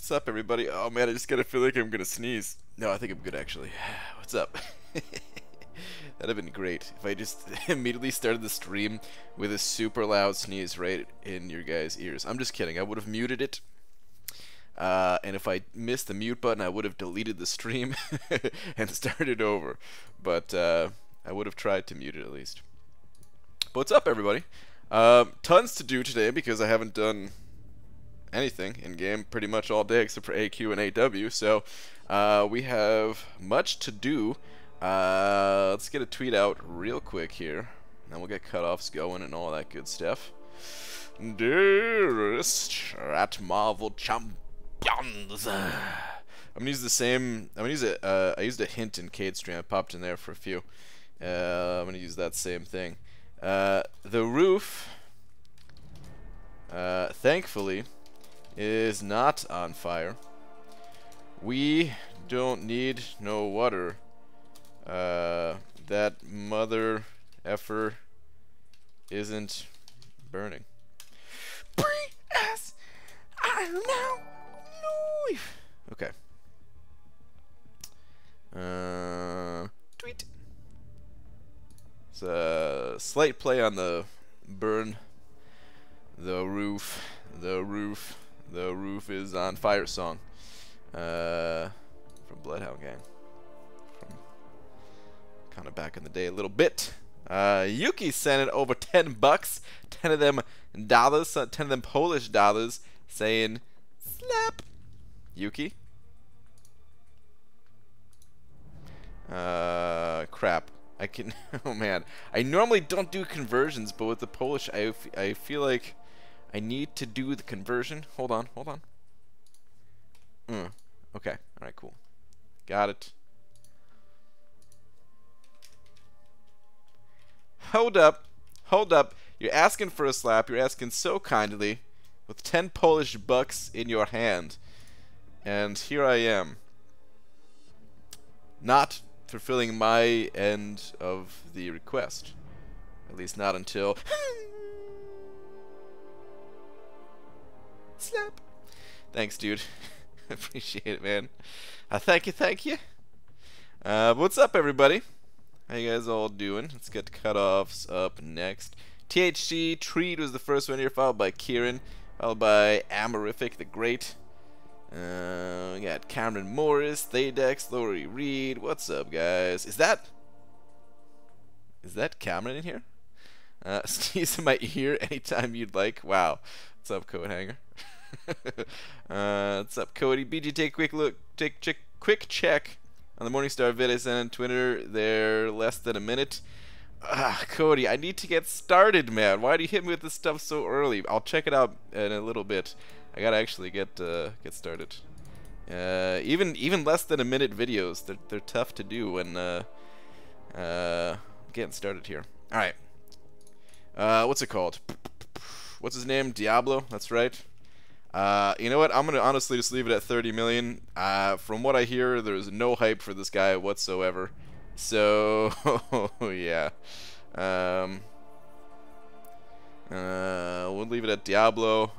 What's up, everybody? Oh man, I just gotta feel like I'm gonna sneeze. No, I think I'm good actually. What's up? That'd have been great if I just immediately started the stream with a super loud sneeze right in your guys' ears. I'm just kidding. I would have muted it. And if I missed the mute button, I would have deleted the stream and started over. But I would have tried to mute it at least. But what's up, everybody? Tons to do today because I haven't done anything in game pretty much all day except for AQ and AW. So we have much to do. Let's get a tweet out real quick here. Then we'll get cutoffs going and all that good stuff. Dearest at Marvel Champions. I'm gonna use the same. I'm gonna use it. I used a hint in Cade's stream. I popped in there for a few. I'm gonna use that same thing. The roof, thankfully, is not on fire. We don't need no water. That mother effer isn't burning. As I now know. Okay. Tweet. It's a slight play on the burn. The roof. The roof. The roof is on fire song. From Bloodhound Gang. From kind of back in the day a little bit. Yuki sent it over 10 bucks. 10 of them dollars. 10 of them Polish dollars. Saying, slap. Yuki. Crap. I can. Oh man. I normally don't do conversions, but with the Polish, I feel like I need to do the conversion. Hold on. Hold on. Okay. All right. Cool. Got it. Hold up. Hold up. You're asking for a slap. You're asking so kindly, with 10 Polish bucks in your hand, and here I am, not fulfilling my end of the request. At least not until slap. Thanks, dude. Appreciate it, man. Thank you, thank you. What's up, everybody? How you guys all doing? Let's get cutoffs up next. THC Treat was the first one here, followed by Kieran, followed by Amorific the Great. We got Cameron Morris, Thadex, Lori Reed. What's up, guys? Is that Cameron in here? Sneeze in my ear anytime you'd like. Wow. What's up, Coat Hanger? What's up, Cody? BG, take a quick look. Quick check on the Morningstar vid I sent on Twitter. They're less than a minute. Cody, I need to get started, man. Why do you hit me with this stuff so early? I'll check it out in a little bit. I gotta actually get started. Even less than a minute videos, they're tough to do when getting started here. All right. What's it called? What's his name? Diablo. That's right. You know what? I'm gonna honestly just leave it at 30 million. From what I hear, there's no hype for this guy whatsoever. So yeah. We'll leave it at Diablo.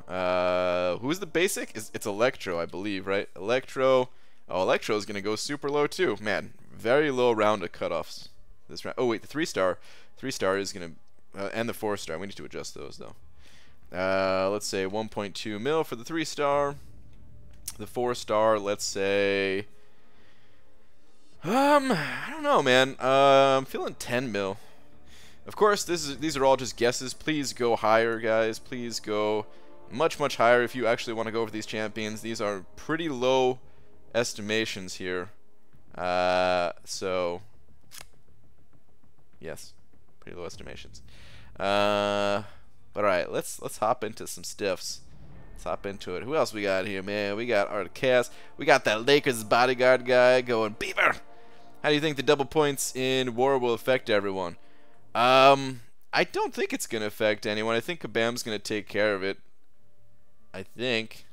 Who's the basic? It's Electro, I believe, right? Electro. Oh, Electro is gonna go super low too. Man, very low round of cutoffs this round. Oh wait, the 3-star. 3-star is gonna, and the 4-star. We need to adjust those though. Let's say 1.2 mil for the 3-star. The 4-star, let's say. I don't know, man. I'm feeling 10 mil. Of course, these are all just guesses. Please go higher, guys. Please go much higher if you actually want to go for these champions. These are pretty low estimations here. So yes, pretty low estimations. But all right, let's hop into some stiffs. Let's hop into it. Who else we got here, man? We got Arcas. We got that Lakers bodyguard guy going, Beaver. How do you think the double points in war will affect everyone? I don't think it's gonna affect anyone. I think Kabam's gonna take care of it. I think.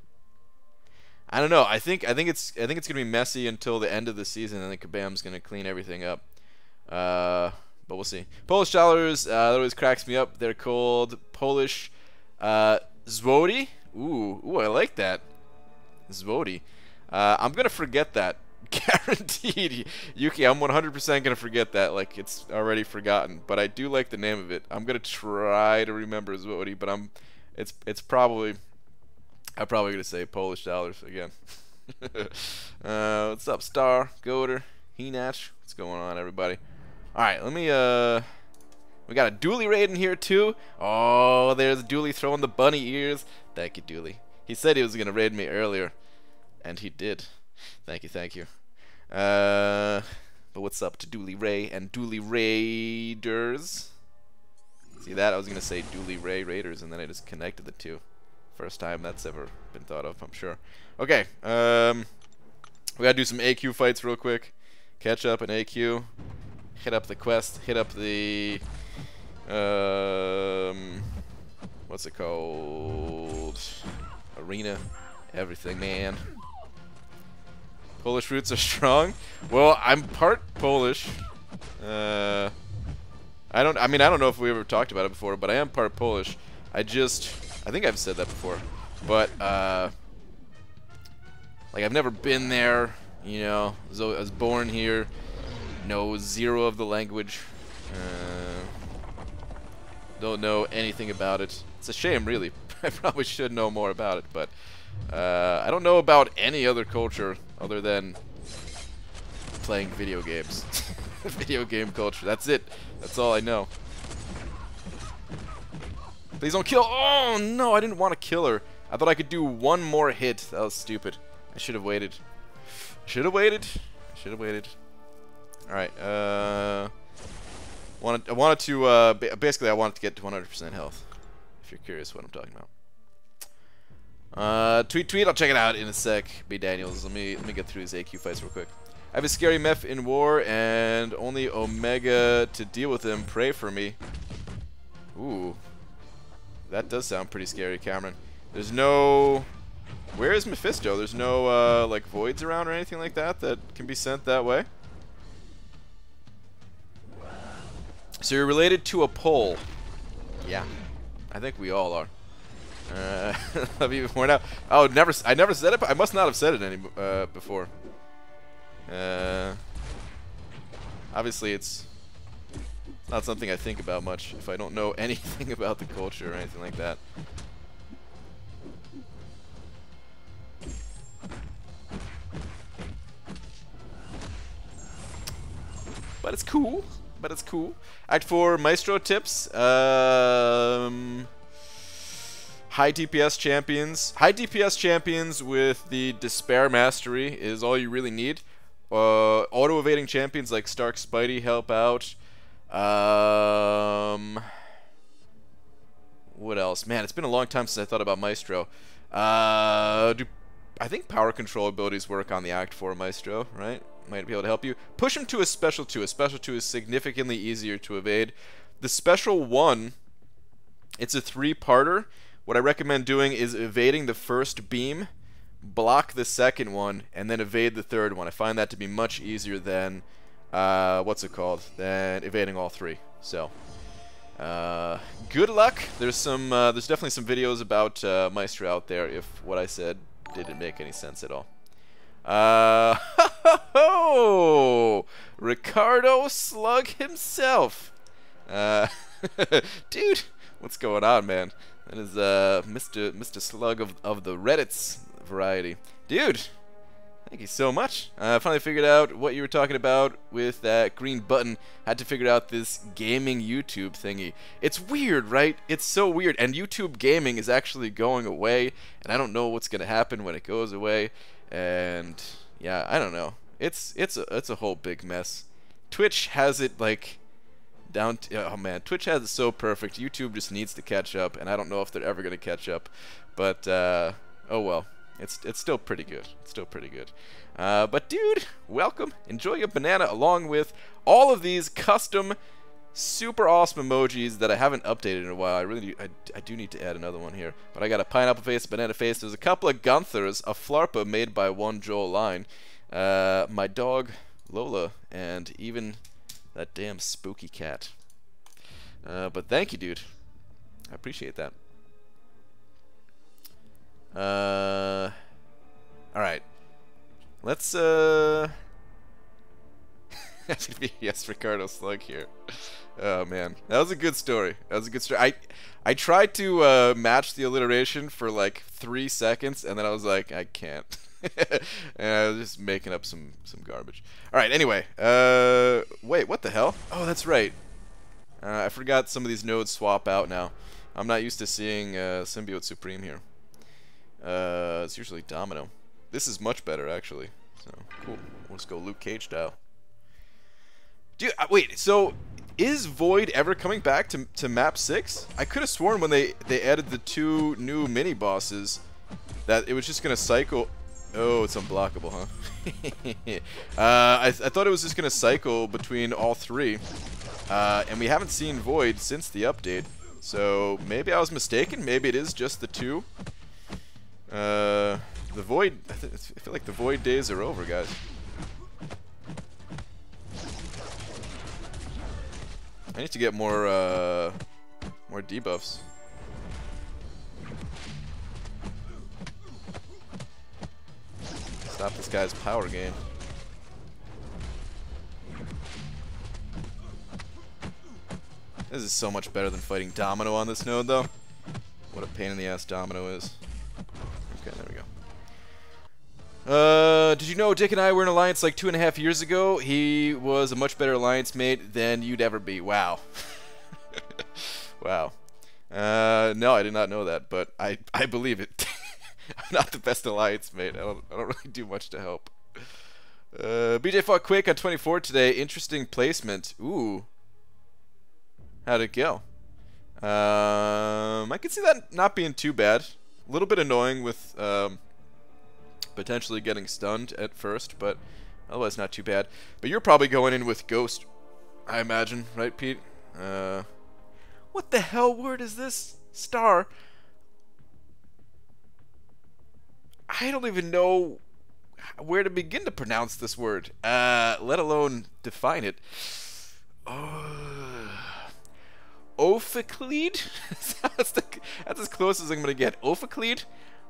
I don't know. I think it's gonna be messy until the end of the season. I think Kabam's gonna clean everything up. But we'll see. Polish dollars. That always cracks me up. They're called Polish Zwody. Ooh, I like that. Zvodi. I'm gonna forget that. Guaranteed. Yuki, I'm 100% gonna forget that. Like, it's already forgotten. But I do like the name of it. I'm gonna try to remember Zvodi, but it's probably... I'm probably gonna say Polish dollars again. What's up, Star, Goater, Henach? What's going on, everybody? Alright, let me, we got a Dooley raid in here, too. Oh, there's Dooley throwing the bunny ears. Thank you, Dooley. He said he was gonna raid me earlier, and he did. Thank you, thank you. But what's up to Dooley Ray and Dooley Raiders? See that? I was gonna say Dooley Ray Raiders, and then I just connected the two. First time that's ever been thought of, I'm sure. Okay, we gotta do some AQ fights real quick. Catch up an AQ. Hit up the quest. Hit up the what's it called? Arena. Everything, man. Polish roots are strong. Well, I'm part Polish. I don't know if we ever talked about it before, but I am part Polish. I think I've said that before, but like, I've never been there, you know. I was born here, know zero of the language, don't know anything about it. It's a shame, really. I probably should know more about it, but I don't know about any other culture other than playing video games. Video game culture, that's it. That's all I know. Please don't kill. Oh no, I didn't want to kill her. I thought I could do one more hit. That was stupid. I should have waited. Should have waited. Should have waited. All right. Basically, I wanted to get to 100% health. If you're curious what I'm talking about. Tweet. I'll check it out in a sec. B Daniels. Let me get through these AQ fights real quick. I have a scary meth in war and only Omega to deal with him. Pray for me. Ooh. That does sound pretty scary, Cameron. There's no... Where is Mephisto? There's no, like, voids around or anything like that that can be sent that way? So you're related to a Pole. Yeah. I think we all are. Love you more now. Oh, I never said it, but I must not have said it before. Obviously, it's not something I think about much if I don't know anything about the culture or anything like that. But it's cool. But it's cool. Act 4 Maestro tips. High DPS champions. High DPS champions with the Despair Mastery is all you really need. Auto evading champions like Stark Spidey help out. What else? Man, it's been a long time since I thought about Maestro. I think power control abilities work on the Act 4 Maestro, right? Might be able to help you. Push him to a Special 2. A Special 2 is significantly easier to evade. The Special 1, it's a 3-parter. What I recommend doing is evading the first beam, block the second one, and then evade the third one. I find that to be much easier than, what's it called? Than evading all 3. So, good luck. There's definitely some videos about Maestro out there if what I said didn't make any sense at all. Ricardo Slug himself. Dude, what's going on, man? That is Mr. Slug of the Reddit's variety. Dude, thank you so much. I finally figured out what you were talking about with that green button. Had to figure out this gaming YouTube thingy. It's weird, right? It's so weird. And YouTube gaming is actually going away, and I don't know what's gonna happen when it goes away. And yeah, I don't know. It's a whole big mess. Twitch has it like down to, oh man, Twitch has it so perfect. YouTube just needs to catch up, and I don't know if they're ever gonna catch up. But oh well, it's still pretty good. It's still pretty good. But dude, welcome. Enjoy your banana along with all of these custom, super awesome emojis that I haven't updated in a while. I do need to add another one here. But I got a pineapple face, a banana face. There's a couple of Gunthers, a Flarpa made by one Joel Line, my dog Lola, and even that damn spooky cat. But thank you, dude. I appreciate that. Let's yes, Ricardo Slug here. Oh man, that was a good story. That was a good story. I tried to match the alliteration for like 3 seconds, and then I was like, I can't. And I was just making up some garbage. All right. Anyway, wait, what the hell? Oh, that's right. I forgot some of these nodes swap out now. I'm not used to seeing Symbiote Supreme here. It's usually Domino. This is much better actually. So cool. Let's go Luke Cage style. Dude, wait. So is Void ever coming back to map 6? I could have sworn when they added the 2 new mini bosses that it was just gonna cycle. Oh, it's unblockable, huh? I thought it was just gonna cycle between all 3, and we haven't seen Void since the update. So maybe I was mistaken. Maybe it is just the 2. The Void. I feel like the Void days are over, guys. I need to get more debuffs. Stop this guy's power gain. This is so much better than fighting Domino on this node, though. What a pain in the ass Domino is. Okay, there we go. Did you know Dick and I were in Alliance like 2.5 years ago? He was a much better Alliance mate than you'd ever be. Wow. Wow. No, I did not know that, but I believe it. I'm not the best Alliance mate. I don't really do much to help. BJ fought Quake on 24 today. Interesting placement. Ooh. How'd it go? I could see that not being too bad. A little bit annoying with potentially getting stunned at first, but otherwise not too bad. But you're probably going in with Ghost, I imagine, right, Pete? What the hell word is this? Star. I don't even know where to begin to pronounce this word, let alone define it. Ophiclead? That's as close as I'm gonna get. Ophiclead?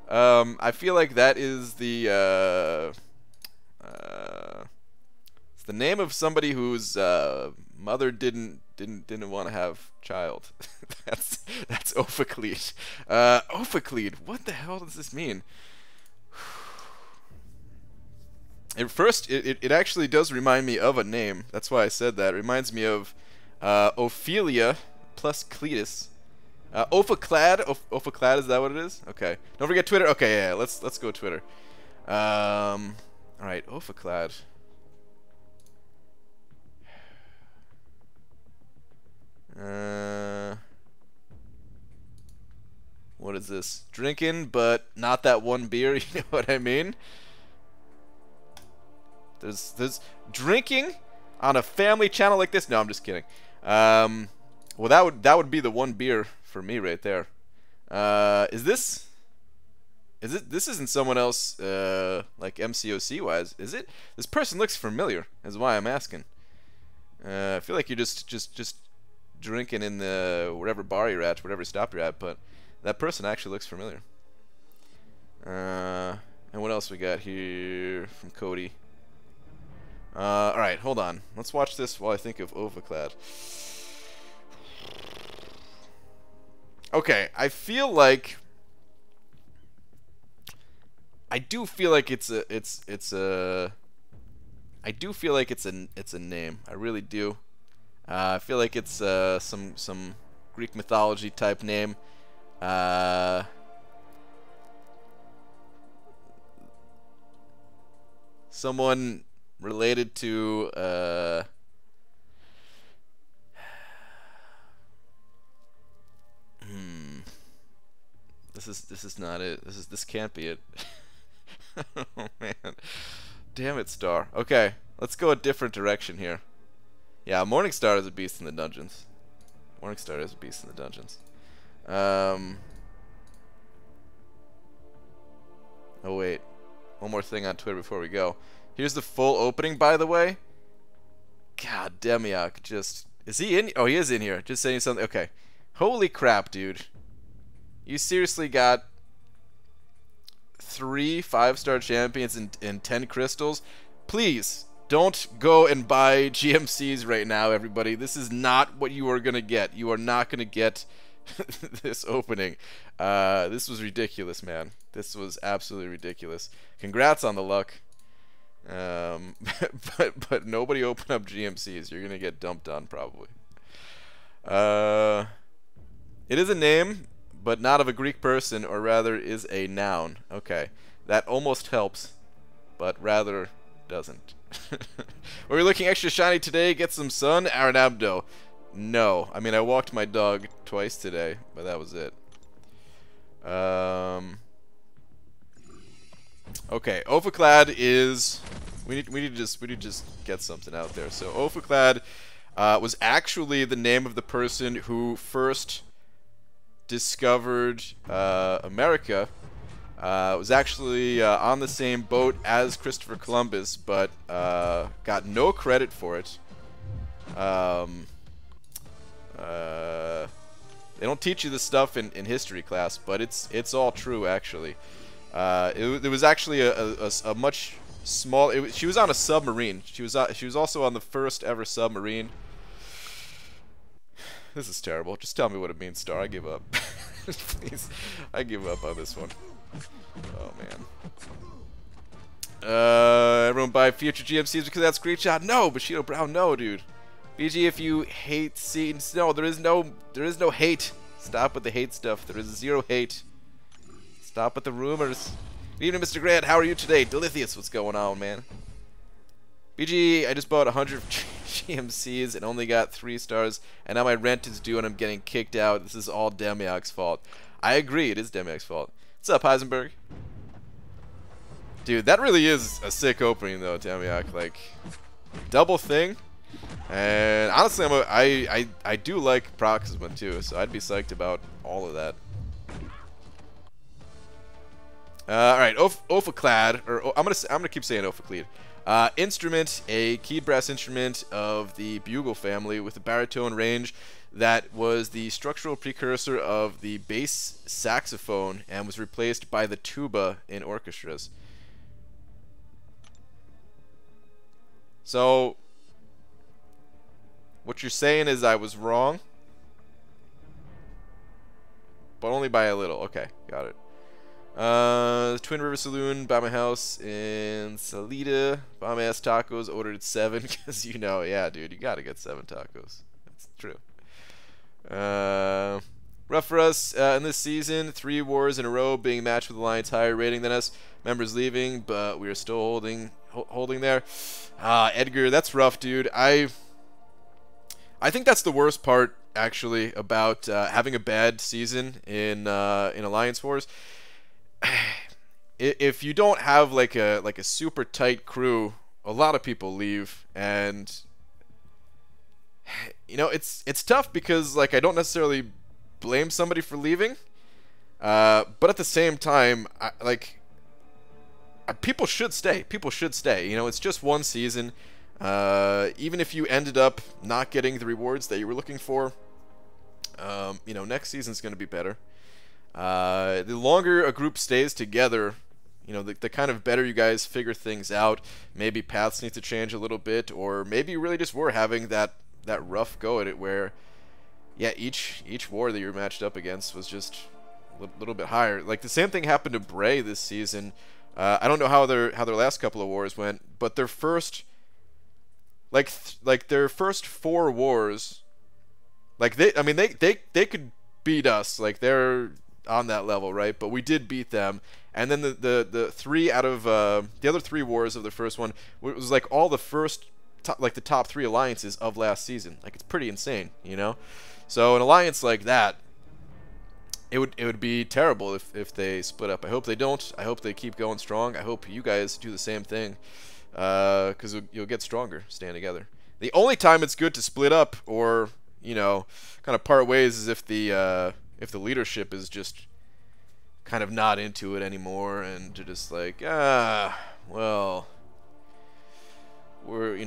I feel like that is the it's the name of somebody whose mother didn't want to have child. that's Ophiclead. Ophiclead. What the hell does this mean? At first, it actually does remind me of a name. That's why I said that. It reminds me of Ophelia plus Cletus. Ophiclad? Ophiclad, is that what it is? Okay. Don't forget Twitter. Okay, yeah, let's go Twitter. Alright, Ophiclad. What is this? Drinking, but not that one beer, you know what I mean? There's drinking on a family channel like this? No, I'm just kidding. Well, that would be the one beer for me right there. This isn't someone else like MCOC wise, is it? This person looks familiar, is why I'm asking. I feel like you're just drinking in the whatever bar you're at, whatever stop you're at, but that person actually looks familiar. And what else we got here from Cody? Alright, hold on. Let's watch this while I think of Ophiclad. Okay, I do feel like it's a name. I really do. I feel like it's some Greek mythology type name. Someone related to This is not it. This can't be it. Oh man. Damn it, Star. Okay, let's go a different direction here. Yeah, Morningstar is a beast in the dungeons. Morningstar is a beast in the dungeons. Oh wait. One more thing on Twitter before we go. Here's the full opening, by the way. God, Demiok just... Is he in? Oh, he is in here. Just saying something. Okay. Holy crap, dude. You seriously got 3 5-star champions and 10 crystals, please don't go and buy GMCs right now, everybody. This is not what you are going to get. You are not going to get this opening. This was ridiculous, man. This was absolutely ridiculous. Congrats on the luck. But nobody open up GMCs. You're going to get dumped on, probably. It is a name, but not of a Greek person, or rather is a noun. Okay. That almost helps, but rather doesn't. Are we looking extra shiny today? Get some sun? Aranabdo. No. I mean, I walked my dog twice today, but that was it. Okay, Ophiclad is... We need to just get something out there. So Ophiclad was actually the name of the person who first discovered America. Was actually on the same boat as Christopher Columbus, but got no credit for it. They don't teach you this stuff in history class, but it's all true, actually. It was actually a much small... she was on a submarine. She was also on the first ever submarine. This is terrible. Just tell me what it means, Star. I give up. Please. I give up on this one. Oh, man. Everyone buy future GMCs because that's screenshot. No, Bushido Brown, no, dude. BG, if you hate scenes, no, there is no hate. Stop with the hate stuff. There is zero hate. Stop with the rumors. Good evening, Mr. Grant. How are you today? Delithious, what's going on, man? BG, I just bought 100 GMCs and only got 3 stars, and now my rent is due and I'm getting kicked out. This is all Demiak's fault. I agree, it is Demiak's fault. What's up, Heisenberg? Dude, that really is a sick opening, though, Demiak. Like, double thing. And honestly, I do like Proxima, too, so I'd be psyched about all of that. Alright, Ophiclad, or I'm gonna keep saying Ophiclad. Instrument, a keyed brass instrument of the bugle family with a baritone range that was the structural precursor of the bass saxophone and was replaced by the tuba in orchestras. So, what you're saying is I was wrong, but only by a little. Okay, got it. Twin River Saloon by my house in Salida. Bomb ass tacos, ordered 7 because you know, yeah, dude, you gotta get 7 tacos. That's true. Rough for us in this season. 3 wars in a row being matched with Alliance higher rating than us. Members leaving, but we are still holding there. Edgar, that's rough, dude. I think that's the worst part, actually, about having a bad season in Alliance Wars. If you don't have like a super tight crew, a lot of people leave, and you know it's tough because like I don't necessarily blame somebody for leaving, but at the same time, people should stay. People should stay. You know, it's just one season. Even if you ended up not getting the rewards that you were looking for, you know, next season's going to be better. The longer a group stays together, you know, the kind of better you guys figure things out. Maybe paths need to change a little bit, or maybe you really just were having that rough go at it where, yeah, each war that you're matched up against was just a little bit higher. Like the same thing happened to Bray this season. I don't know how their last couple of wars went, but their first their first 4 wars, like they could beat us. Like they're on that level, right? But we did beat them, and then the 3 out of the other 3 wars of the first one was like all the first the top 3 alliances of last season. Like it's pretty insane, you know. So an alliance like that, it would be terrible if they split up. I hope they don't. I hope they keep going strong. I hope you guys do the same thing, because you'll get stronger staying together. The only time it's good to split up or, you know, kind of part ways is if the leadership is just kind of not into it anymore and they're just like, well, we're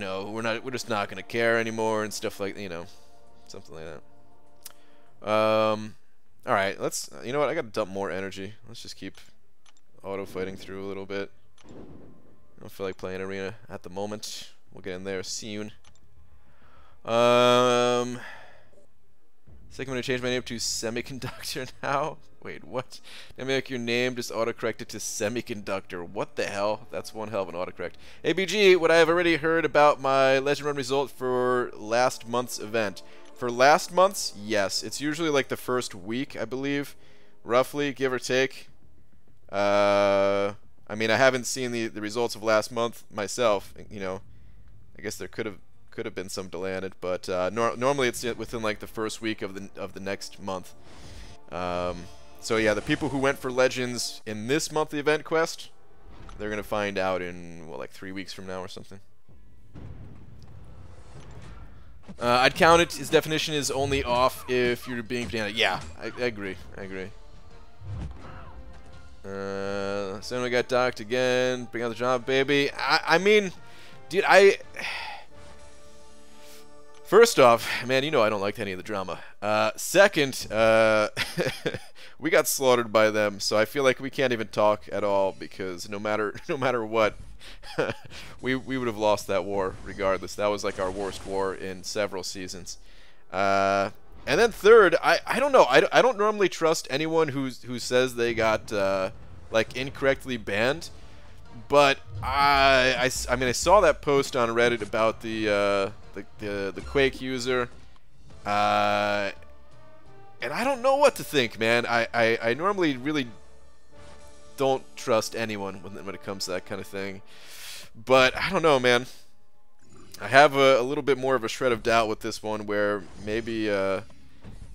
just not gonna care anymore and stuff like, you know, something like that. All right, let's, you know what, I gotta dump more energy. Let's just keep auto-fighting through a little bit. I don't feel like playing arena at the moment. We'll get in there soon. Second, I'm going to change my name to Semiconductor now. Wait, what? Let me make your name just autocorrected to Semiconductor. What the hell? That's one hell of an autocorrect. ABG, what I have already heard about my Legend Run result for last month's event. For last month's, yes. It's usually like the first week, I believe. Roughly, give or take. I mean, I haven't seen the results of last month myself. You know, I guess there could have been some delay in it, but normally it's within like the first week of the next month. So yeah, the people who went for Legends in this monthly event quest, they're gonna find out in what, like 3 weeks from now or something. I'd count it. His definition is only off if you're being banana. Yeah, I agree. I agree. So we got docked again. Bring out the job, baby. I mean, dude, first off, man, you know I don't like any of the drama. Second, we got slaughtered by them, so I feel like we can't even talk at all because no matter what, we would have lost that war regardless. That was like our worst war in several seasons. And then third, I don't know. I don't normally trust anyone who says they got like incorrectly banned. But I mean, I saw that post on Reddit about the Quake user, and I don't know what to think, man. I normally really don't trust anyone when it comes to that kind of thing, but I don't know, man. I have a little bit more of a shred of doubt with this one, where maybe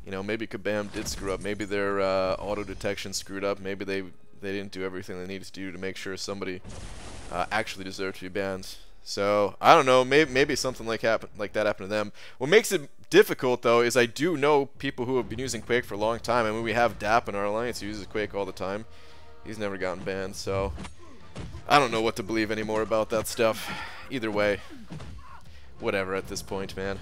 you know, maybe Kabam did screw up. Maybe their auto detection screwed up. Maybe they didn't do everything they needed to do to make sure somebody actually deserved to be banned. So I don't know. Maybe something like that happened to them. What makes it difficult though is I do know people who have been using Quake for a long time. I mean, we have Dap in our alliance who uses Quake all the time. He's never gotten banned. So I don't know what to believe anymore about that stuff. Either way, whatever at this point, man.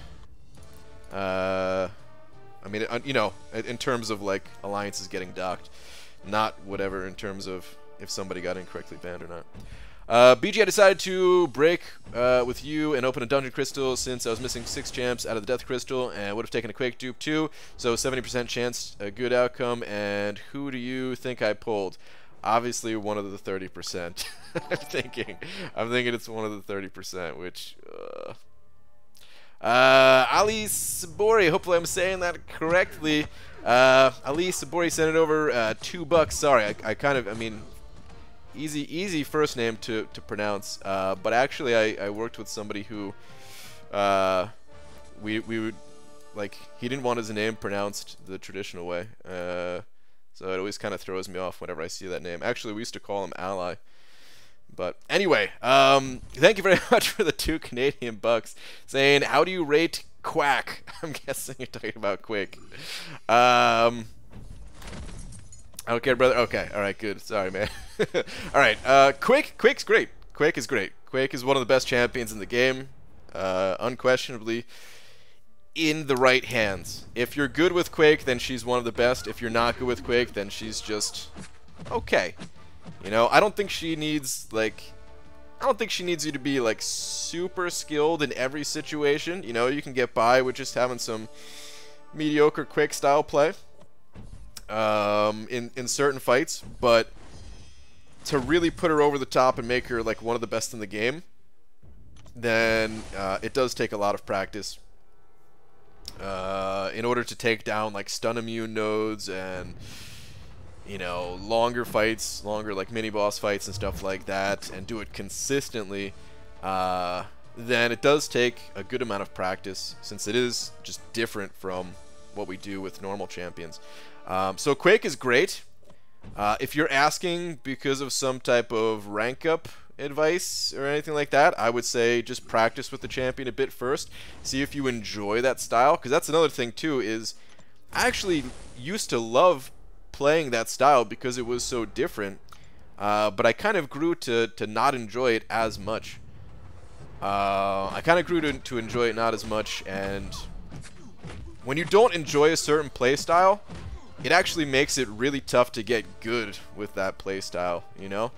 I mean, you know, in terms of like alliances getting docked, not whatever in terms of if somebody got incorrectly banned or not. BG, I decided to break with you and open a Dungeon Crystal since I was missing 6 champs out of the Death Crystal and would have taken a Quake dupe too. So 70% chance, a good outcome. And who do you think I pulled? Obviously one of the 30%. I'm thinking it's one of the 30%, which... Ali Sabori, hopefully I'm saying that correctly. Ali Sabori sent it over $2. Sorry, I mean, easy first name to pronounce. But actually, I worked with somebody who we would like. He didn't want his name pronounced the traditional way. So it always kind of throws me off whenever I see that name. Actually, we used to call him Ally. But anyway, thank you very much for the 2 Canadian bucks. Saying, how do you rate Quack? I'm guessing you're talking about Quake. Okay, brother. Okay, all right, good. Sorry, man. All right, Quake's great. Quake is great. Quake is one of the best champions in the game, unquestionably. In the right hands. If you're good with Quake, then she's one of the best. If you're not good with Quake, then she's just okay. You know, I don't think she needs you to be like super skilled in every situation. You know, you can get by with just having some mediocre Quake style play in certain fights, but to really put her over the top and make her like one of the best in the game, then it does take a lot of practice in order to take down like stun immune nodes and, you know, longer fights, longer like mini boss fights and stuff like that, and do it consistently. Then it does take a good amount of practice, since it is just different from what we do with normal champions. So Quake is great. If you're asking because of some type of rank up advice or anything like that, I would say just practice with the champion a bit first. See if you enjoy that style, because that's another thing too, is I actually used to love playing that style because it was so different, but I kind of grew to not enjoy it as much. I kind of grew to enjoy it not as much, and when you don't enjoy a certain play style, it actually makes it really tough to get good with that playstyle, you know?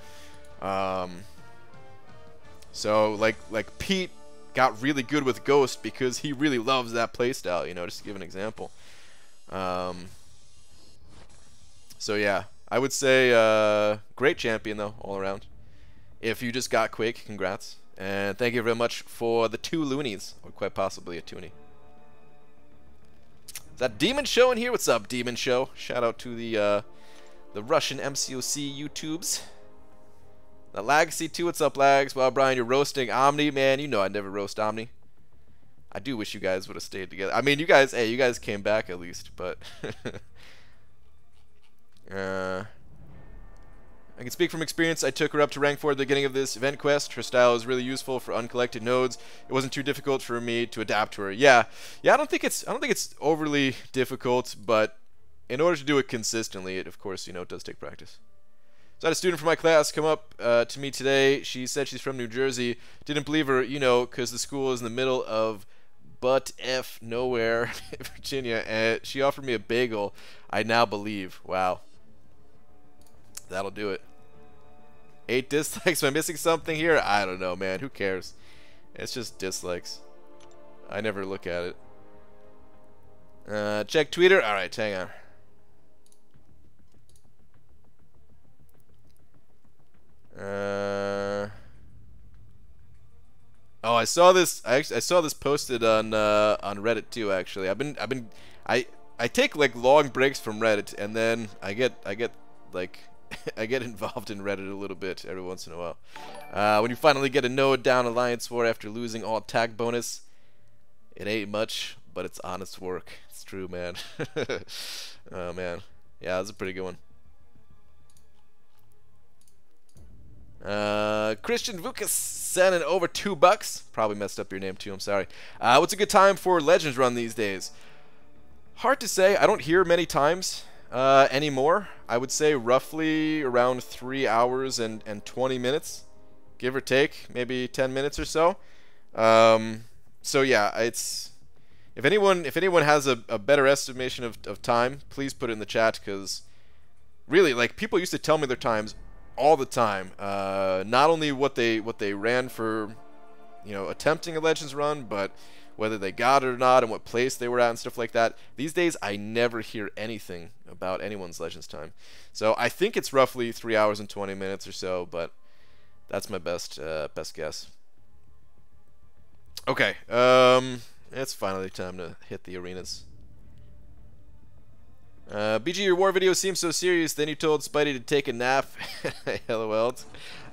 So like Pete got really good with Ghost because he really loves that playstyle, you know, just to give an example. So yeah, I would say great champion though, all around. If you just got Quake, congrats. And thank you very much for the 2 loonies, or quite possibly a toonie. Is that Demon Show in here? What's up, Demon Show? Shout out to the Russian MCOC YouTubes. The Lagacy too. What's up, Lags? Well, Brian, you're roasting Omni, man. You know I'd never roast Omni. I do wish you guys would have stayed together. I mean, you guys, hey, you guys came back at least, but I can speak from experience. I took her up to rank 4 at the beginning of this event quest. Her style is really useful for uncollected nodes. It wasn't too difficult for me to adapt to her. Yeah. I don't think it's overly difficult, but in order to do it consistently, it of course, you know, it does take practice. So I had a student from my class come up to me today. She said she's from New Jersey. Didn't believe her, you know, because the school is in the middle of butt F nowhere, Virginia, and she offered me a bagel. I now believe. Wow. That'll do it. 8 dislikes. Am I missing something here? I don't know, man. Who cares? It's just dislikes. I never look at it. Check Twitter. Alright, hang on. Oh, I saw this. I saw this posted on Reddit too. Actually, I take like long breaks from Reddit, and then I get like I get involved in Reddit a little bit every once in a while. When you finally get a node down Alliance War after losing all attack bonus, it ain't much, but it's honest work. It's true, man. Oh man, yeah, that's a pretty good one. Christian Vukas sending over $2. Probably messed up your name too, I'm sorry. What's a good time for Legends run these days? Hard to say. I don't hear many times anymore. I would say roughly around 3 hours and 20 minutes, give or take, maybe 10 minutes or so. So yeah, it's if anyone has a better estimation of time, please put it in the chat, because really, like, people used to tell me their times all the time. Not only what they ran for, you know, attempting a Legends run, but whether they got it or not and what place they were at and stuff like that. These days, I never hear anything about anyone's Legends time. So I think it's roughly 3 hours and 20 minutes or so, but that's my best guess. Okay, it's finally time to hit the arenas. BG, your war video seems so serious, then you told Spidey to take a nap. LOL.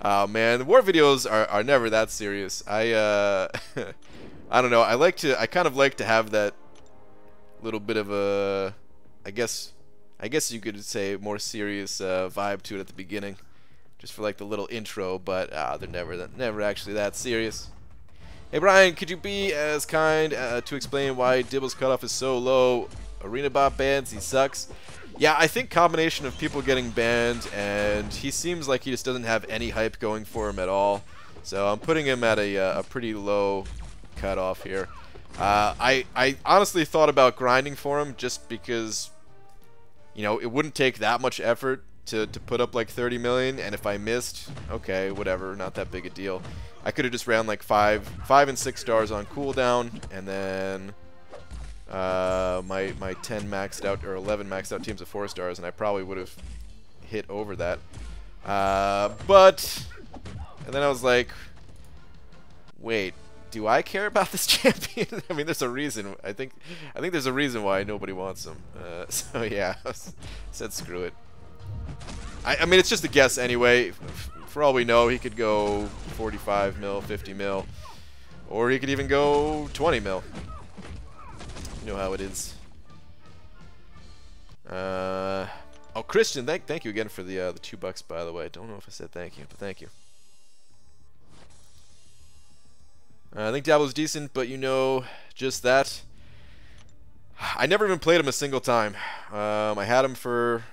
Oh man, the war videos are never that serious. I don't know, I kind of like to have that little bit of a, I guess you could say, more serious vibe to it at the beginning, just for like the little intro, but they're never actually that serious. Hey Brian, could you be as kind to explain why Dibble's cutoff is so low? Arena bot bans, he sucks. Yeah, I think combination of people getting banned, and he seems like he just doesn't have any hype going for him at all. So I'm putting him at a pretty low cutoff here. I honestly thought about grinding for him just because, you know, it wouldn't take that much effort to put up like 30 million, and if I missed, okay, whatever, not that big a deal. I could have just ran like 5 and 6 stars on cooldown, and then my 10 maxed out, or 11 maxed out teams of 4 stars, and I probably would have hit over that. And then I was like, wait, do I care about this champion? I mean, there's a reason. I think there's a reason why nobody wants him. So yeah, I said screw it. I mean, it's just a guess anyway. For all we know, he could go 45 mil, 50 mil, or he could even go 20 mil. You know how it is. Oh, Christian, thank you again for the $2, by the way. I don't know if I said thank you, but thank you. I think Diablo's decent, but you know, just that. I never even played him a single time. I had him for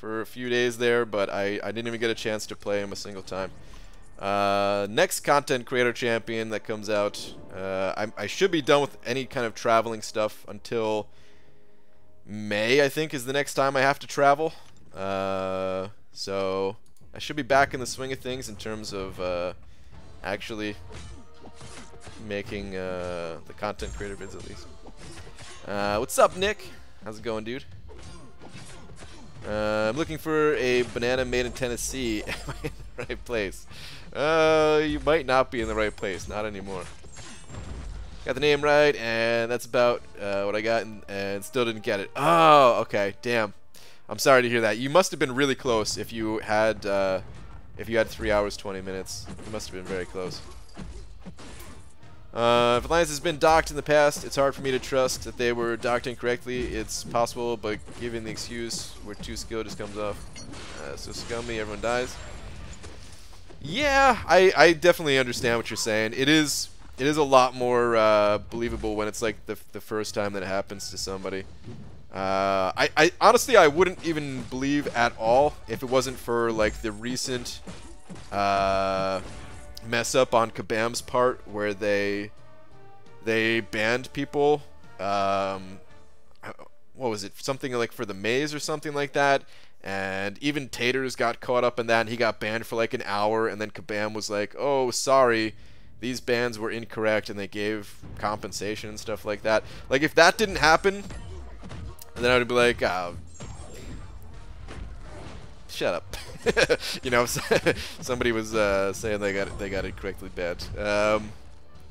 a few days there, but I didn't even get a chance to play him a single time. Next content creator champion that comes out, I should be done with any kind of traveling stuff until May, I think, is the next time I have to travel. So I should be back in the swing of things in terms of actually making the content creator vids at least. What's up, Nick? How's it going, dude? I'm looking for a banana made in Tennessee. Am I in the right place? You might not be in the right place. Not anymore. Got the name right, and that's about what I got, and still didn't get it. Oh, okay. Damn. I'm sorry to hear that. You must have been really close if you had 3 hours 20 minutes. You must have been very close. If Alliance has been docked in the past, it's hard for me to trust that they were docked incorrectly. It's possible, but given the excuse where too skilled just comes off. So scummy, everyone dies. Yeah, I definitely understand what you're saying. It is a lot more believable when it's like the first time that it happens to somebody. I honestly, I wouldn't even believe at all if it wasn't for like the recent mess up on Kabam's part where they banned people. What was it? Something like for the maze or something like that. And even Taters got caught up in that, and he got banned for like an hour, and then Kabam was like, oh, sorry, these bans were incorrect, and they gave compensation and stuff like that. Like, if that didn't happen, then I would be like, oh, shut up. You know, somebody was saying they got it correctly banned.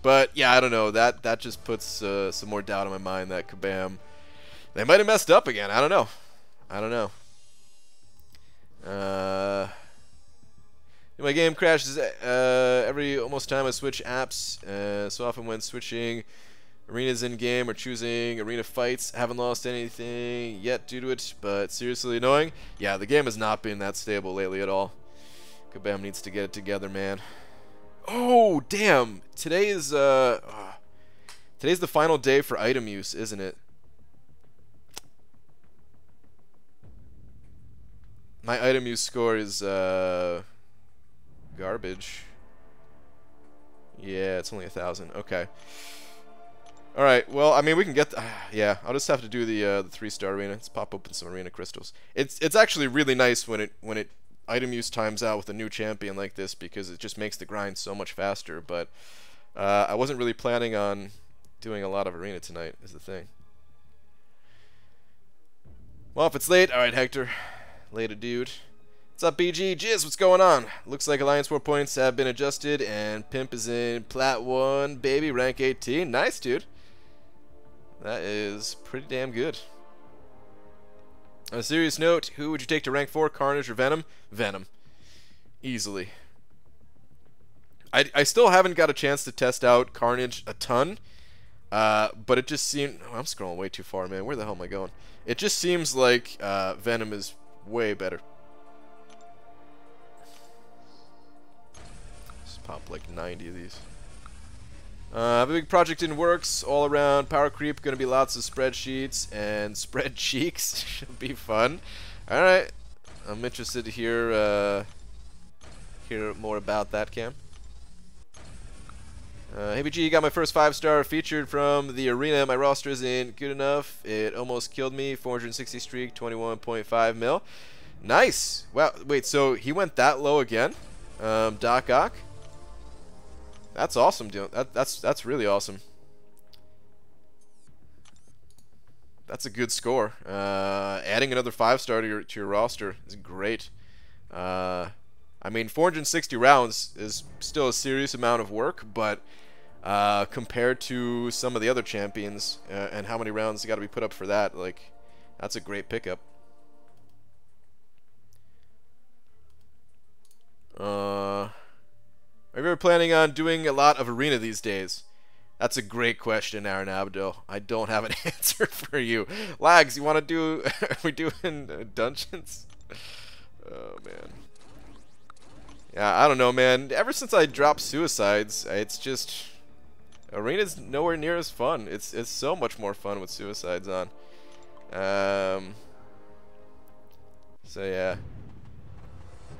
But yeah, I don't know. That just puts some more doubt in my mind that Kabam, they might have messed up again. I don't know. My game crashes every almost time I switch apps. So often when switching arenas in game or choosing arena fights, haven't lost anything yet due to it, but seriously annoying. Yeah, the game has not been that stable lately at all. Kabam needs to get it together, man. Oh, damn! Today's the final day for item use, isn't it? My item use score is garbage. Yeah, it's only 1,000. Okay. All right. Well, I mean, we can get. Yeah, I'll just have to do the 3-star arena. Let's pop open some arena crystals. It's actually really nice when it item use times out with a new champion like this, because it just makes the grind so much faster. But I wasn't really planning on doing a lot of arena tonight, is the thing. Well, if it's late, all right, Hector. Later, dude. What's up, BG? Jizz, what's going on? Looks like Alliance War points have been adjusted, and Pimp is in Plat 1, baby, rank 18. Nice, dude. That is pretty damn good. On a serious note, who would you take to rank 4, Carnage or Venom? Venom. Easily. I still haven't got a chance to test out Carnage a ton, but it just seemed... Oh, I'm scrolling way too far, man. Where the hell am I going? It just seems like Venom is way better. Just pop like 90 of these. I have a big project in works, all around power creep. Gonna be lots of spreadsheets and spread cheeks. Should be fun. All right, I'm interested to hear more about that, Cam. Hey BG, you got my first 5-star featured from the arena. My roster isn't good enough. It almost killed me. 460 streak, 21.5 mil. Nice. Wow. Wait. So he went that low again. Doc Ock. That's awesome, dude. That's really awesome. That's a good score. Adding another 5-star to your roster is great. I mean, 460 rounds is still a serious amount of work, but compared to some of the other champions and how many rounds got to be put up for that, like, that's a great pickup. Are you ever planning on doing a lot of arena these days? That's a great question, Aaron Abdo. I don't have an answer for you. Lags, you want to do... Are we doing dungeons? Oh, man. Yeah, I don't know, man. Ever since I dropped Suicides, it's just... Arena's nowhere near as fun. It's so much more fun with Suicides on. So, yeah.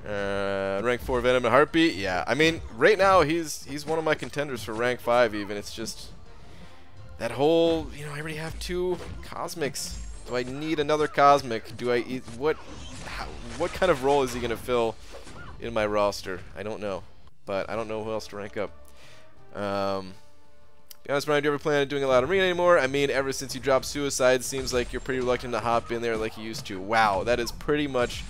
Rank 4 Venom and Heartbeat. Yeah, I mean, right now he's one of my contenders for rank 5 even. It's just that whole, you know, I already have 2 Cosmics. Do I need another Cosmic? Do I what kind of role is he gonna fill in my roster? I don't know, but I don't know who else to rank up. Be honest, Brian, do you ever plan on doing a lot of arena anymore? I mean, ever since you dropped Suicide, seems like you're pretty reluctant to hop in there like you used to. Wow, that is pretty much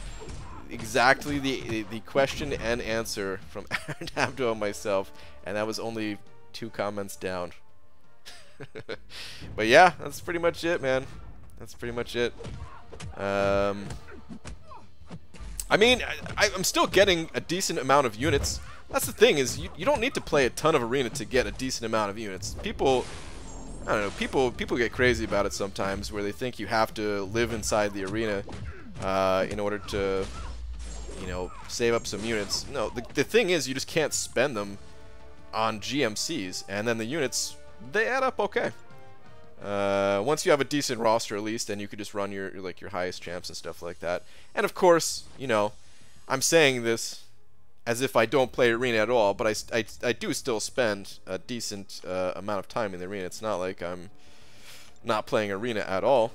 exactly the question and answer from Diablo and myself, and that was only 2 comments down. But yeah, that's pretty much it, man. That's pretty much it. I mean, I'm still getting a decent amount of units. That's the thing, is you don't need to play a ton of arena to get a decent amount of units. People, I don't know, people get crazy about it sometimes, where they think you have to live inside the arena in order to, you know, save up some units. No, the thing is, you just can't spend them on GMCs, and then the units, they add up okay. Once you have a decent roster at least, then you could just run your highest champs and stuff like that. And of course, you know, I'm saying this as if I don't play arena at all, but I do still spend a decent amount of time in the arena. It's not like I'm not playing arena at all.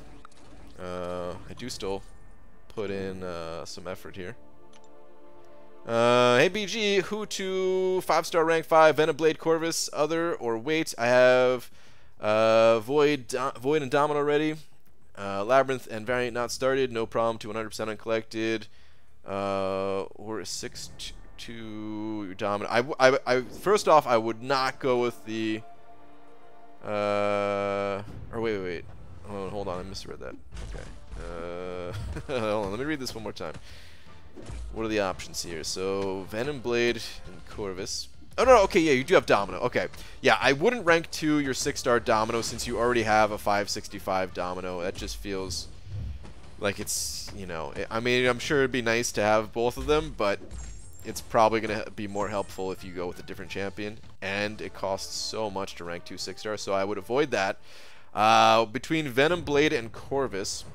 I do still put in some effort here. Hey BG, who to 5-star rank 5, Venomblade, Corvus, other, or wait? I have Void and Domino ready. Labyrinth and Variant not started, no problem to 100% uncollected. Or a 6-2 Domino. I first off, I would not go with the or wait. Oh, hold on, I misread that. Okay. Hold on, let me read this one more time. What are the options here? So, Venomblade and Corvus. Oh, no, okay, yeah, you do have Domino. Okay. Yeah, I wouldn't rank 2 your 6-star Domino since you already have a 565 Domino. That just feels like it's, you know, I mean, I'm sure it'd be nice to have both of them, but it's probably going to be more helpful if you go with a different champion. And it costs so much to rank 2 6-stars, so I would avoid that. Between Venomblade and Corvus,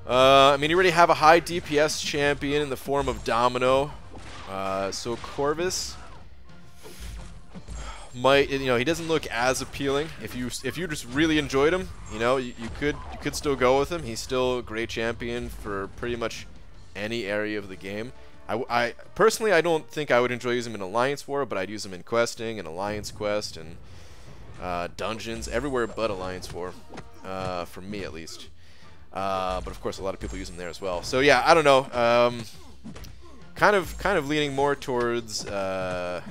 I mean, you already have a high DPS champion in the form of Domino. So Corvus might, you know, he doesn't look as appealing. If you just really enjoyed him, you know, you could still go with him. He's still a great champion for pretty much any area of the game. I personally, I don't think I would enjoy using him in Alliance War, but I'd use him in questing and Alliance Quest and dungeons, everywhere but Alliance War, for me at least. But of course, a lot of people use them there as well. So yeah, I don't know. Kind of leaning more towards Blade. I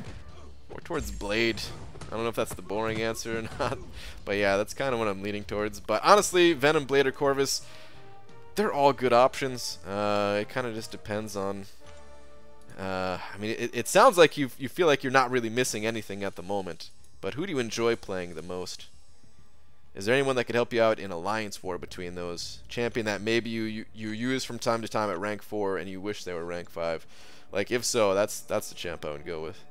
don't know if that's the boring answer or not, but yeah, that's kind of what I'm leaning towards. But honestly, Venom, Blade, or Corvus, they're all good options. It kind of just depends on. I mean, it sounds like you feel like you're not really missing anything at the moment. But who do you enjoy playing the most? Is there anyone that could help you out in Alliance War between those? Champion that maybe you use from time to time at rank 4 and you wish they were rank 5. Like, if so, that's the champ I would go with.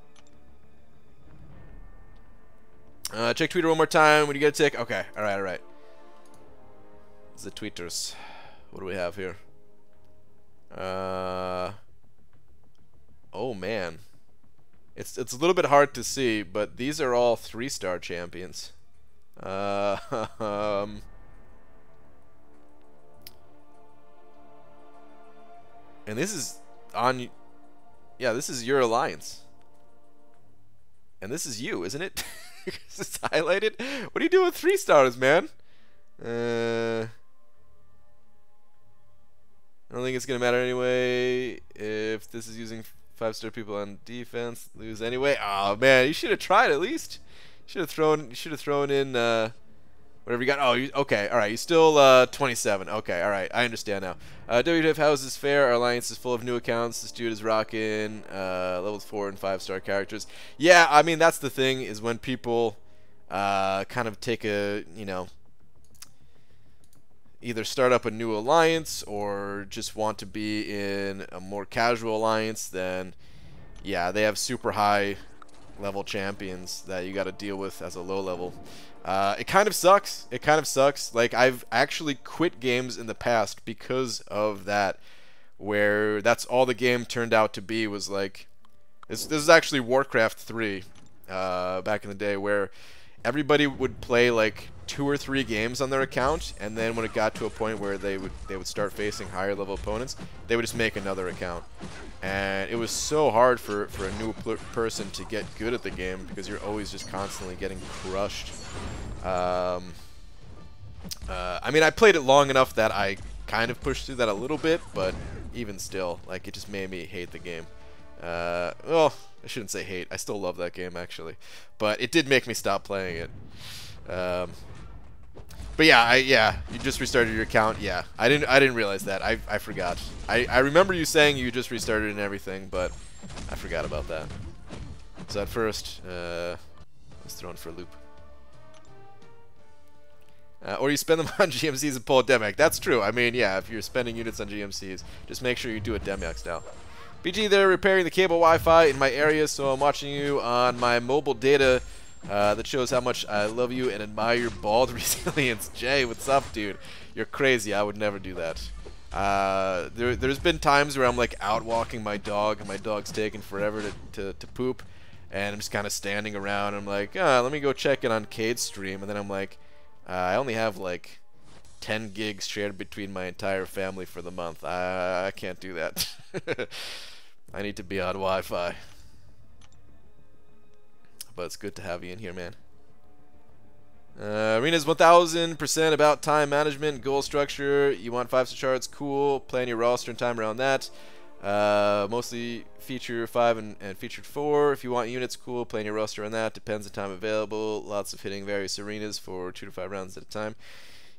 Check Twitter one more time. When you get a tick. Okay, alright. The tweeters. What do we have here? Oh man. It's a little bit hard to see, but these are all 3-star champions. And this is on, yeah, this is your alliance, and this is you, isn't it? It's highlighted. What are you doing with 3-stars, man? I don't think it's gonna matter anyway if this is using 5-star people on defense. Lose anyway. Oh man, you should have tried at least. Should have thrown in whatever you got. Oh, okay, all right. You still 27. Okay, all right. I understand now. WWF, how is this fair? Our alliance is full of new accounts. This dude is rocking levels 4 and 5-star characters. Yeah, I mean that's the thing, is when people kind of take a, you know, either start up a new alliance or just want to be in a more casual alliance, then yeah, they have super high level champions that you got to deal with as a low level. It kind of sucks. It kind of sucks. Like, I've actually quit games in the past because of that, where that's all the game turned out to be, was like, this is actually Warcraft 3 back in the day, where everybody would play like 2 or 3 games on their account, and then when it got to a point where they would start facing higher level opponents, they would just make another account. And it was so hard for a new person to get good at the game because you're always just constantly getting crushed. I mean, I played it long enough that I kind of pushed through that a little bit, but even still, like, it just made me hate the game. Well, I shouldn't say hate. I still love that game, actually. But it did make me stop playing it. But yeah, you just restarted your account. Yeah, I didn't realize that. I forgot. I remember you saying you just restarted and everything, but I forgot about that. So at first, I was thrown for a loop. Or you spend them on GMCs and pull a Demiac. That's true. I mean, yeah, if you're spending units on GMCs, just make sure you do a Demiac style. BG, they're repairing the cable Wi-Fi in my area, so I'm watching you on my mobile data. That shows how much I love you and admire your bald resilience. Jay, what's up, dude? You're crazy. I would never do that. There's been times where I'm like out walking my dog, and my dog's taking forever to poop, and I'm just kind of standing around. And I'm like, let me go check in on Cade's stream, and then I'm like, I only have like 10 gigs shared between my entire family for the month. I can't do that. I need to be on Wi-Fi. But it's good to have you in here, man. Arena's 1000% about time management, goal structure. You want 5-star charts, cool. Plan your roster and time around that. Mostly feature 5 and featured 4. If you want units, cool. Plan your roster on that. Depends on time available. Lots of hitting various arenas for 2 to 5 rounds at a time.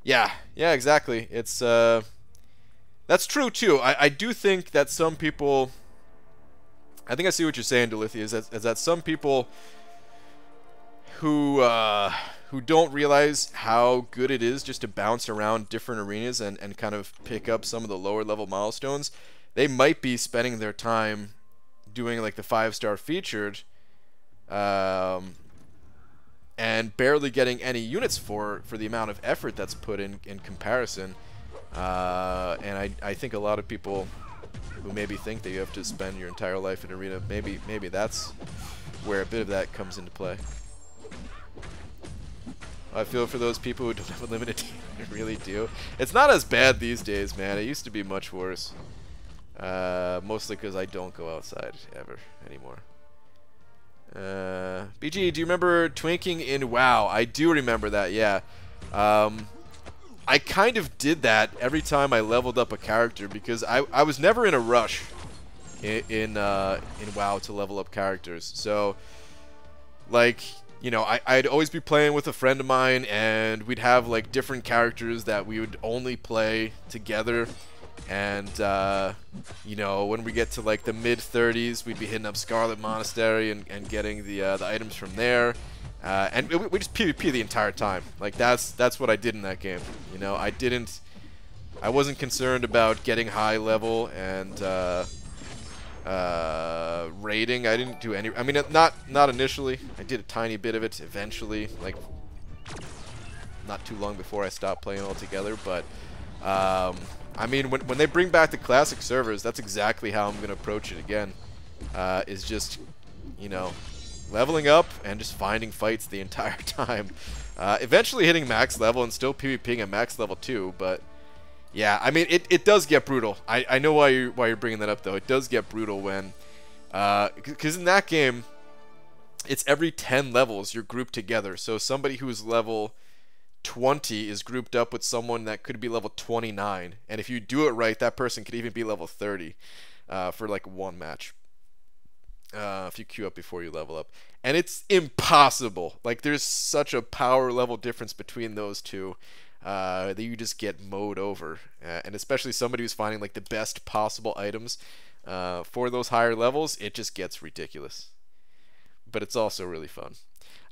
Yeah, exactly. It's that's true too. I do think that some people. I think I see what you're saying, Delithia, is that some people who don't realize how good it is just to bounce around different arenas and kind of pick up some of the lower level milestones, they might be spending their time doing like the 5-star featured and barely getting any units for the amount of effort that's put in comparison. And I think a lot of people who maybe think that you have to spend your entire life in arena, maybe that's where a bit of that comes into play. I feel for those people who don't have a limited team. I really do. It's not as bad these days, man. It used to be much worse. Mostly because I don't go outside ever anymore. BG, do you remember twinking in WoW? I do remember that, yeah. I kind of did that every time I leveled up a character because I was never in a rush in WoW to level up characters. So, like, you know, I'd always be playing with a friend of mine, and we'd have like different characters that we would only play together. And you know, when we get to like the mid-30s, we'd be hitting up Scarlet Monastery and getting the items from there. And we just PvP the entire time. Like that's what I did in that game. You know, I wasn't concerned about getting high level and raiding. I didn't do any. I mean, not initially. I did a tiny bit of it eventually, like not too long before I stopped playing altogether. But I mean, when they bring back the classic servers, that's exactly how I'm gonna approach it again. Is just, you know, leveling up and just finding fights the entire time. Eventually hitting max level and still PvPing at max level too, but yeah, I mean, it does get brutal. I know why you're bringing that up, though. It does get brutal when, because in that game, it's every 10 levels you're grouped together. So somebody who's level 20 is grouped up with someone that could be level 29, and if you do it right, that person could even be level 30 for like one match. If you queue up before you level up, and it's impossible. Like, there's such a power level difference between those two. That you just get mowed over, and especially somebody who's finding like the best possible items for those higher levels, it just gets ridiculous. But it's also really fun.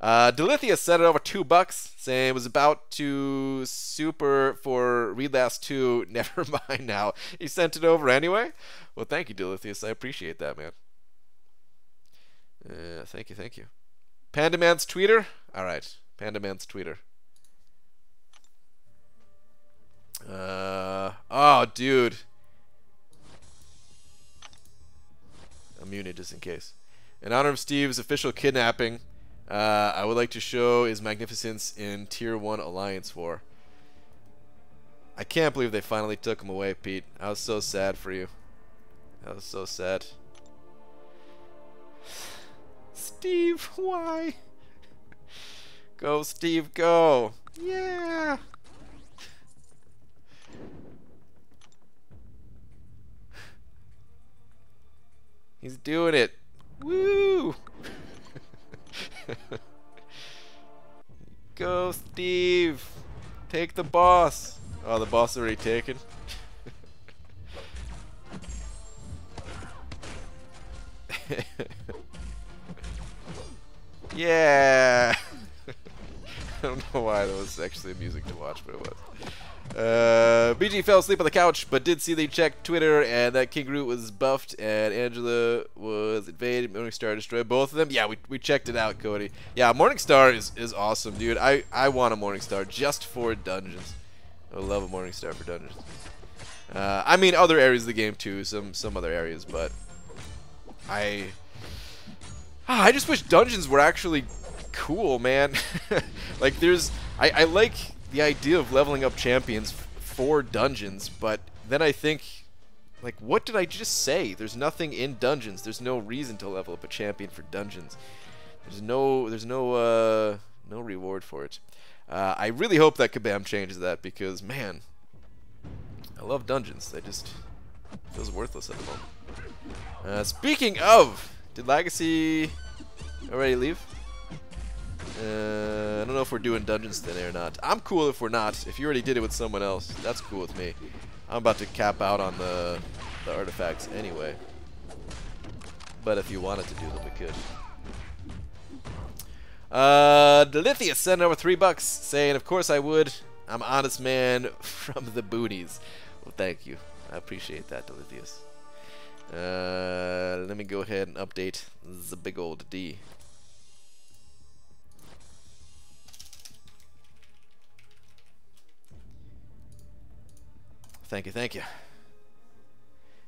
Delithia set it over $2, saying it was about to super for Read Last 2. Never mind now. He sent it over anyway. Well, thank you, Delithius. I appreciate that, man. Thank you. Panda Man's tweeter. All right, Panda Man's tweeter. Oh, dude. I'm muted just in case. In honor of Steve's official kidnapping, I would like to show his magnificence in Tier 1 Alliance War. I can't believe they finally took him away, Pete. I was so sad for you. I was so sad. Steve, why? Go, Steve, go. Yeah. He's doing it. Woo! Go, Steve. Take the boss. Oh, the boss already taken. Yeah. I don't know why that was actually amusing to watch, but it was. BG fell asleep on the couch, but did see they checked Twitter, and that King Groot was buffed, and Angela was invaded, Morningstar destroyed both of them. Yeah, we checked it out, Cody. Yeah, Morningstar is awesome, dude. I want a Morningstar just for dungeons. I would love a Morningstar for dungeons. I mean, other areas of the game, too, some other areas, but I just wish dungeons were actually cool, man. Like, I like the idea of leveling up champions for dungeons, but then I think, like, what did I just say? There's nothing in dungeons. There's no reason to level up a champion for dungeons. There's no reward for it. I really hope that Kabam changes that, because, man, I love dungeons. They just feels worthless at the moment. Speaking of, did Legacy already leave? I don't know if we're doing dungeons today or not. I'm cool if we're not. If you already did it with someone else, that's cool with me. I'm about to cap out on the artifacts anyway. But if you wanted to do them, we could. Delithius sent over $3 saying, "Of course I would. I'm an honest man from the boonies." Well, thank you. I appreciate that, Delithius. Let me go ahead and update the big old D. Thank you, thank you.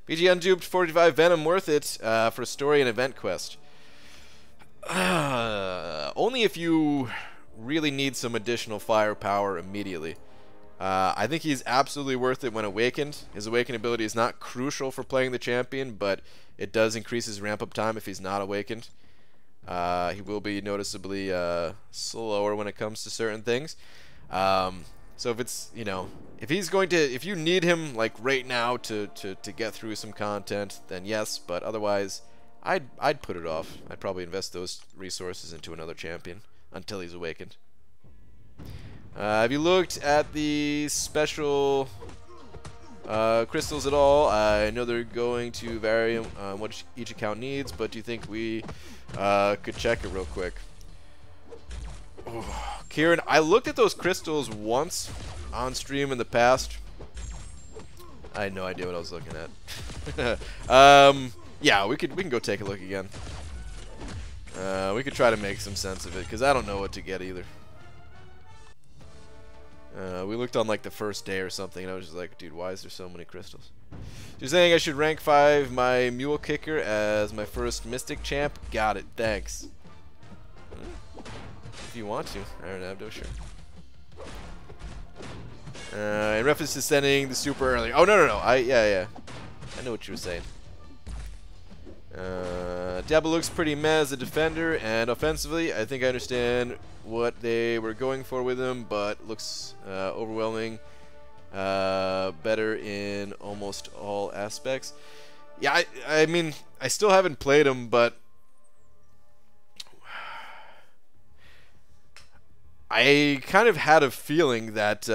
BG unduped 45 Venom worth it for a story and event quest. Only if you really need some additional firepower immediately. I think he's absolutely worth it when awakened. His awakened ability is not crucial for playing the champion, but it does increase his ramp-up time if he's not awakened. He will be noticeably slower when it comes to certain things. So if it's, you know, if you need him like right now to get through some content, then yes, but otherwise I'd put it off. I'd probably invest those resources into another champion until he's awakened. Have you looked at the special crystals at all? I know they're going to vary on what each account needs, but do you think we could check it real quick? Oh, Kieran, I looked at those crystals once on stream in the past. I had no idea what I was looking at. Yeah, we can go take a look again. We could try to make some sense of it, because I don't know what to get either. We looked on like the first day or something, and I was just like, dude, why is there so many crystals? You're saying I should rank 5 my Mule Kicker as my first Mystic Champ? Got it, thanks. If you want to, Iron Abdo, sure. In reference to sending the super early. Oh, no. Yeah. I know what you were saying. Diablo looks pretty meh as a defender, and offensively, I think I understand what they were going for with him, but looks overwhelming. Better in almost all aspects. Yeah, I mean, I still haven't played him, but I kind of had a feeling that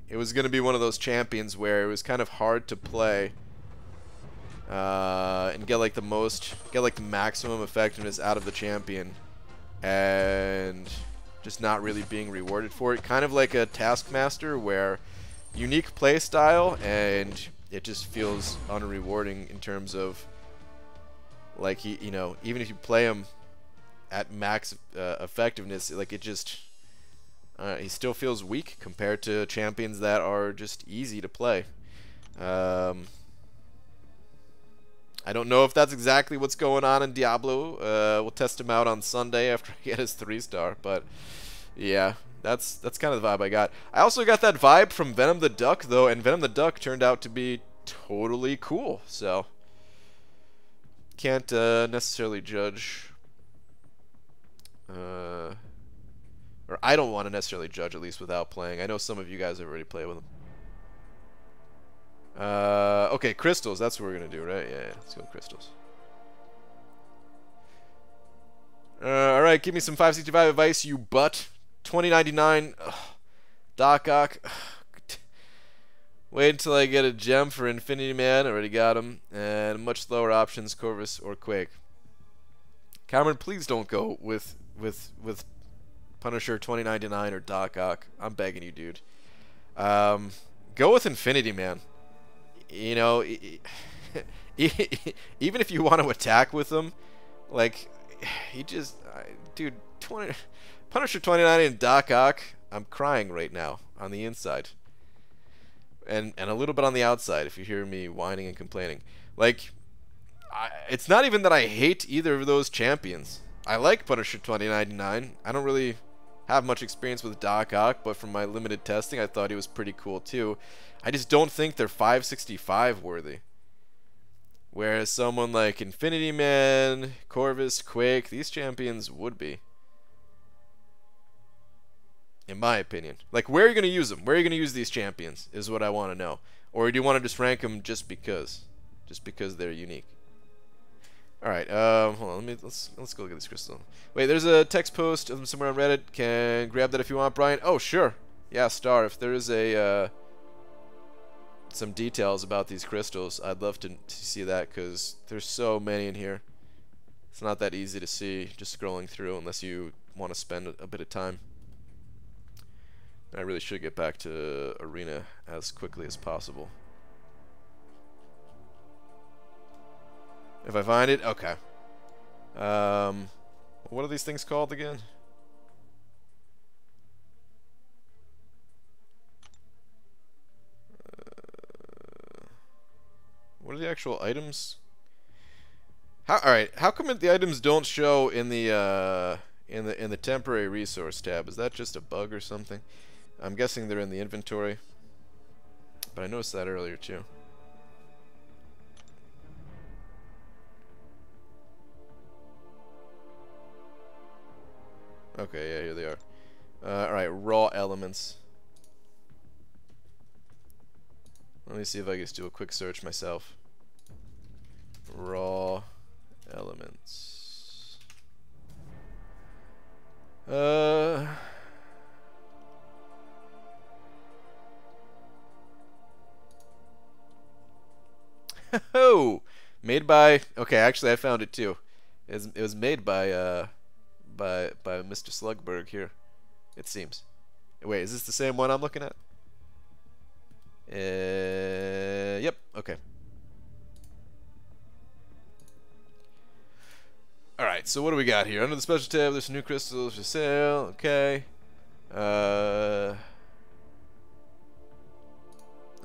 it was going to be one of those champions where it was kind of hard to play and get like the maximum effectiveness out of the champion, and just not really being rewarded for it. Kind of like a Taskmaster, where unique play style and it just feels unrewarding in terms of like you know, even if you play him at max effectiveness, like it just he still feels weak compared to champions that are just easy to play. I don't know if that's exactly what's going on in Diablo. We'll test him out on Sunday after I get his 3-star, but yeah, that's kind of the vibe I got. I also got that vibe from Venom the Duck, though, and Venom the Duck turned out to be totally cool, so can't necessarily judge. Or I don't want to necessarily judge, at least without playing. I know some of you guys have already played with them. Okay, crystals. That's what we're gonna do, right? Yeah, let's go with crystals. All right, give me some 565 advice, you butt. 2099. Doc Ock. Wait until I get a gem for Infinity Man. Already got him. And much lower options, Corvus or Quake. Cameron, please don't go with Punisher 2099 or Doc Ock. I'm begging you, dude. Go with Infinity Man. You know, even if you want to attack with him, like, he just, dude, Punisher 29 and Doc Ock, I'm crying right now on the inside. And a little bit on the outside if you hear me whining and complaining. Like, it's not even that I hate either of those champions. I like Punisher 2099. I don't really have much experience with Doc Ock, but from my limited testing, I thought he was pretty cool too. I just don't think they're 565 worthy. Whereas someone like Infinity Man, Corvus, Quake, these champions would be. In my opinion. Like, where are you going to use them? Where are you going to use these champions is what I want to know. Or do you want to just rank them just because? Just because they're unique. Alright, hold on, let's go look at this crystal. Wait, there's a text post of them somewhere on Reddit. Can grab that if you want, Brian. Oh, sure. Yeah, Star, if there is a some details about these crystals, I'd love to see that, because there's so many in here. It's not that easy to see just scrolling through unless you want to spend a bit of time. I really should get back to Arena as quickly as possible. If I find it, okay. What are these things called again? What are the actual items? All right, how come the items don't show in the temporary resource tab? Is that just a bug or something? I'm guessing they're in the inventory, but I noticed that earlier too. Okay, yeah, here they are. Alright, raw elements. Let me see if I can just do a quick search myself. Raw elements. Oh, made by. Okay, actually, I found it too. It was made by Mr. Slugberg here. It seems. Wait, is this the same one I'm looking at? Yep. Okay. All right. So what do we got here? Under the special tab, there's some new crystals for sale. Okay.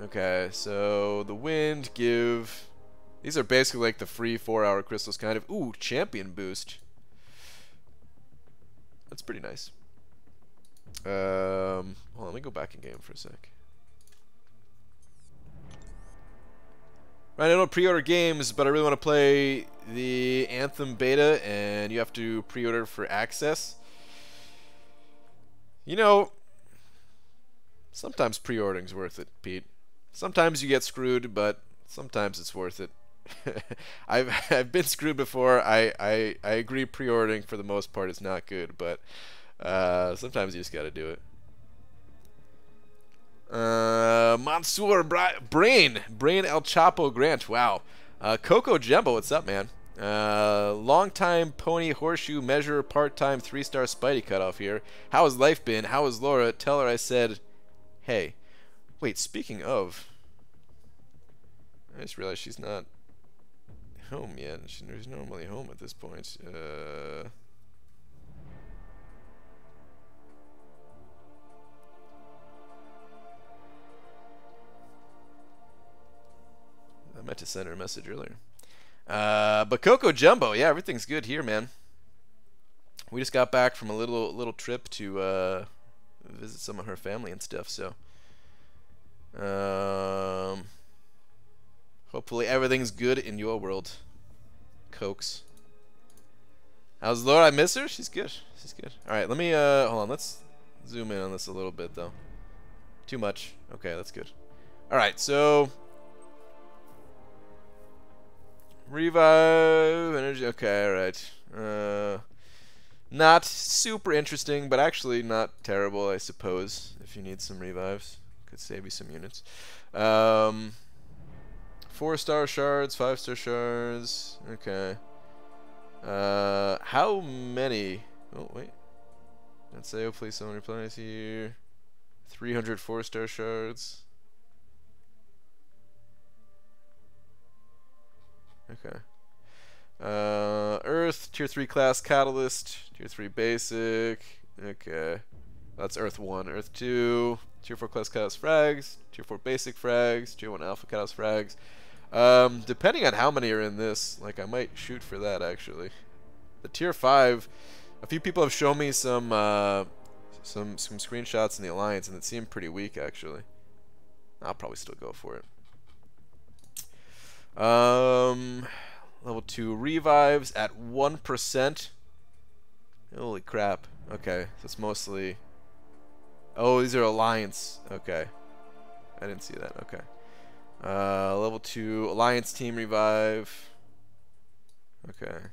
Okay, so the wind give... These are basically like the free 4-hour crystals, kind of. Ooh, champion boost. That's pretty nice. Hold on, let me go back in game for a sec. Right, I don't pre-order games, but I really want to play the Anthem beta, and you have to pre-order for access. You know, sometimes pre-ordering's worth it, Pete. Sometimes you get screwed, but sometimes it's worth it. I've been screwed before. I agree pre-ordering for the most part is not good, but sometimes you just gotta do it. Mansoor Brain El Chapo Grant. Wow. Coco Jumbo, what's up, man? Long-time Pony Horseshoe Measure part-time 3-star Spidey cutoff here. How has life been? How is Laura? Tell her I said, hey. Wait, speaking of, I just realized she's not home yet. She's normally home at this point. I meant to send her a message earlier. But Coco Jumbo, yeah, everything's good here, man. We just got back from a little trip to visit some of her family and stuff, so hopefully everything's good in your world, Cokes. How's Laura? I miss her. She's good. She's good. All right, let me hold on. Let's zoom in on this a little bit though. Too much. Okay, that's good. All right, so revive energy. Okay, all right. Not super interesting, but actually not terrible, I suppose. If you need some revives, could save you some units. 4-star shards, 5-star shards. Okay. How many? Oh wait. Let's say hopefully someone replies here. 300 4-star shards. Okay. Earth, tier 3 class catalyst, tier 3 basic. Okay. That's Earth 1. Earth 2, tier 4 class catalyst frags, tier 4 basic frags, tier 1 alpha catalyst frags. Depending on how many are in this, like I might shoot for that actually. The tier 5, a few people have shown me some screenshots in the Alliance and it seemed pretty weak actually. I'll probably still go for it. Level 2 revives at 1%. Holy crap. Okay, so it's mostly... Oh, these are Alliance. Okay. I didn't see that. Okay. Level 2 Alliance team revive. Okay.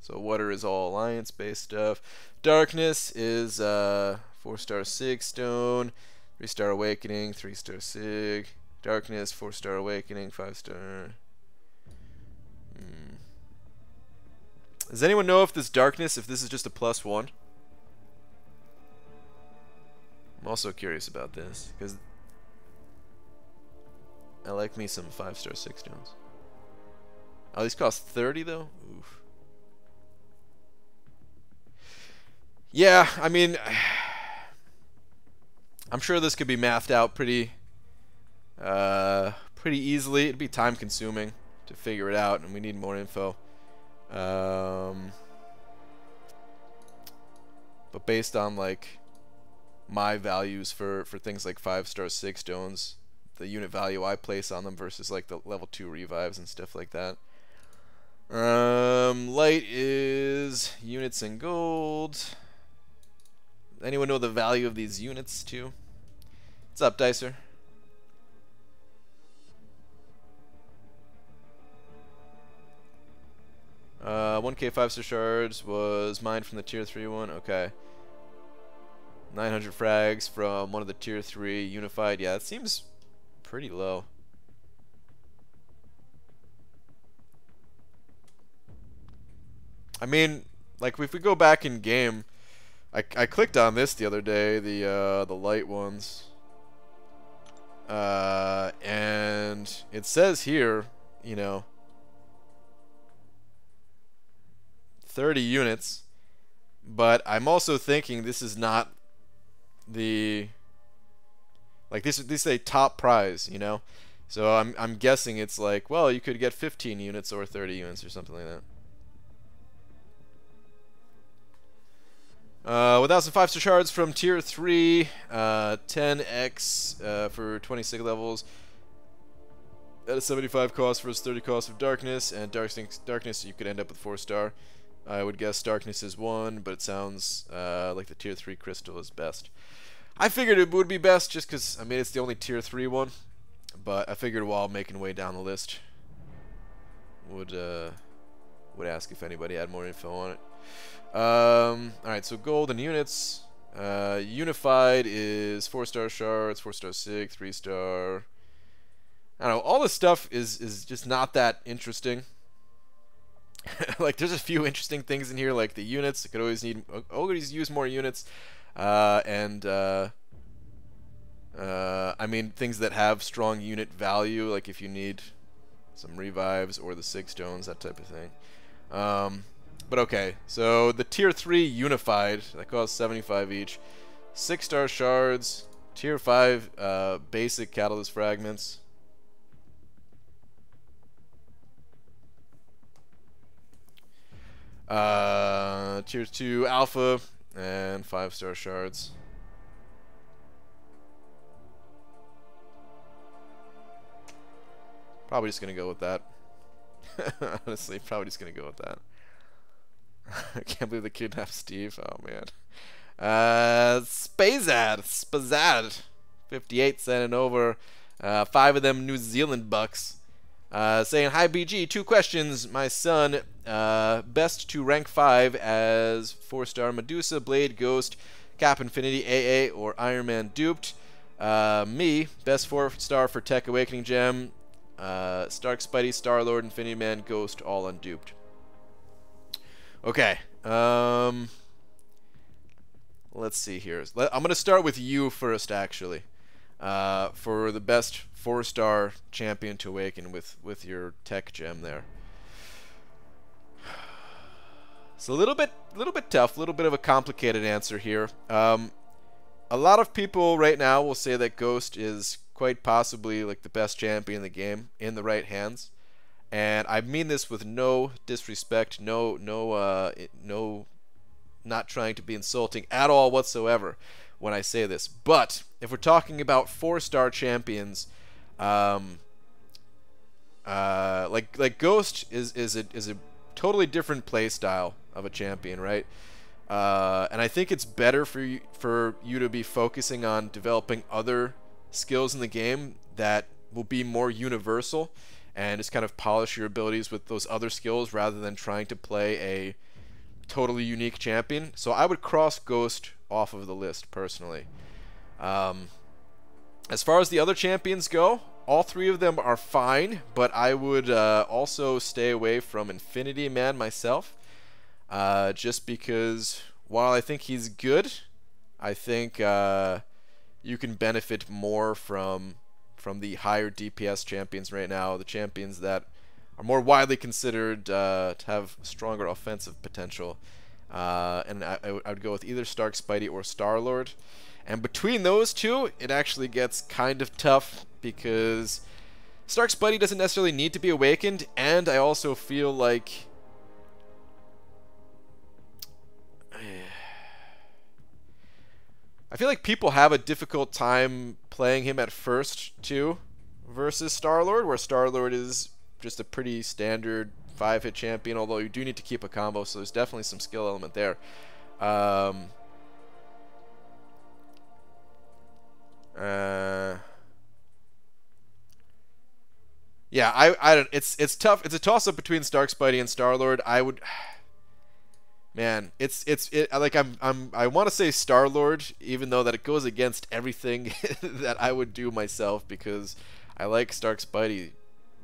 So water is all Alliance-based stuff. Darkness is 4-star Sig Stone, 3-star Awakening, 3-star Sig. Darkness, 4-star Awakening, 5-star... Does anyone know if this darkness, if this is just a +1? I'm also curious about this, because I like me some 5-star 6 stones. Oh, these cost 30 though? Oof. Yeah, I mean, I'm sure this could be mathed out pretty easily. It'd be time consuming to figure it out, and we need more info. But based on like my values for things like 5-star 6 stones, the unit value I place on them versus like the level 2 revives and stuff like that. Light is units in gold. Anyone know the value of these units too? What's up, Dicer? 1k 5-star shards was mined from the tier 3 one. Okay. 900 frags from one of the tier 3 unified. Yeah, it seems pretty low. I mean, like if we go back in game, I clicked on this the other day, the light ones, and it says here, you know, 30 units, but I'm also thinking this is not the, like this is a top prize, you know, so I'm guessing it's like, well, you could get 15 units or 30 units or something like that. Without some 5-star shards from tier 3, 10x for 26 levels at a 75 cost versus 30 cost of darkness, and darkness you could end up with 4-star. I would guess darkness is 1, but it sounds like the tier 3 crystal is best. I figured it would be best just because, I mean, it's the only tier 3 one, but I figured while making way down the list would ask if anybody had more info on it. Alright, so gold and units. Unified is 4-star shards, 4-star sig, 3-star. I don't know, all this stuff is just not that interesting. Like, there's a few interesting things in here, like the units. I could always use more units. I mean, things that have strong unit value, like if you need some revives or the 6 stones, that type of thing. But okay, so the tier 3 unified, that costs 75 each. 6-star shards, tier 5 basic catalyst fragments. Tier 2 Alpha and 5-star shards. Probably just gonna go with that. Honestly, probably just gonna go with that. I can't believe they kidnapped Steve. Oh man. Spazad, 58 sending over 5 of them New Zealand bucks. Saying, hi BG, 2 questions. My son, best to rank 5 as 4-star Medusa, Blade, Ghost, Cap Infinity, AA, or Iron Man duped. Me, best 4-star for Tech Awakening Gem, Stark, Spidey, Star-Lord, Infinity Man, Ghost, all unduped. Okay, let's see here. I'm going to start with you first, actually, for the best 4-star champion to awaken with your tech gem there. It's a little bit tough, a little bit of a complicated answer here. A lot of people right now will say that Ghost is quite possibly like the best champion in the game in the right hands, and I mean this with no disrespect, no, not trying to be insulting at all whatsoever when I say this. But if we're talking about 4-star champions, like Ghost is a totally different play style of a champion, right? And I think it's better for you to be focusing on developing other skills in the game that will be more universal and just kind of polish your abilities with those other skills rather than trying to play a totally unique champion. So I would cross Ghost off of the list personally. As far as the other champions go, all 3 of them are fine, but I would also stay away from Infinity Man myself, just because while I think he's good, I think you can benefit more from the higher DPS champions right now, the champions that are more widely considered to have stronger offensive potential. And I would go with either Stark, Spidey, or Star-Lord. And between those 2, it actually gets kind of tough because Stark Spidey doesn't necessarily need to be awakened, and I also feel like people have a difficult time playing him at first too versus Star-Lord, where Star-Lord is just a pretty standard 5-hit champion, although you do need to keep a combo, so there's definitely some skill element there. Yeah, I don't. It's tough. It's a toss-up between Stark, Spidey, and Star-Lord. I would, man, like I want to say Star-Lord, even though that it goes against everything that I would do myself, because I like Stark Spidey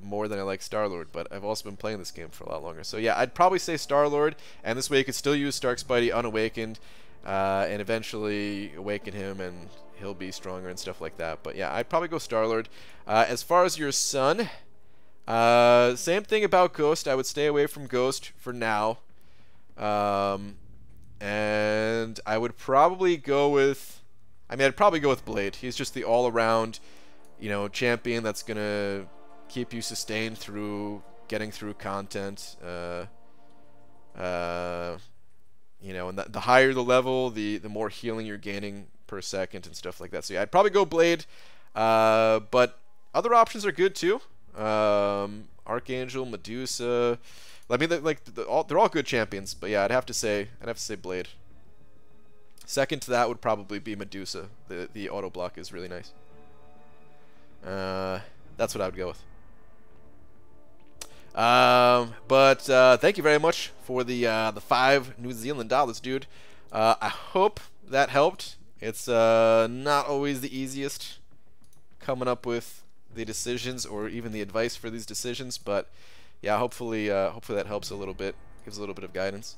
more than I like Star-Lord, but I've also been playing this game for a lot longer. So yeah, I'd probably say Star-Lord, and this way you could still use Stark Spidey unawakened, and eventually awaken him, and he'll be stronger and stuff like that. But yeah, I'd probably go Star-Lord. As far as your son, same thing about Ghost. I would stay away from Ghost for now. And I would probably go with, I'd probably go with Blade. He's just the all-around, champion that's gonna keep you sustained through getting through content. And the higher the level, the more healing you're gaining per second and stuff like that. So yeah, I'd probably go Blade. But other options are good too. Archangel, Medusa. They're all good champions, but yeah, I'd have to say Blade. Second to that would probably be Medusa. The auto block is really nice. That's what I would go with. But thank you very much for the $5 New Zealand dollars, dude. I hope that helped. It's not always the easiest coming up with the decisions or even the advice for these decisions, but yeah, hopefully that helps a little bit, gives a little bit of guidance.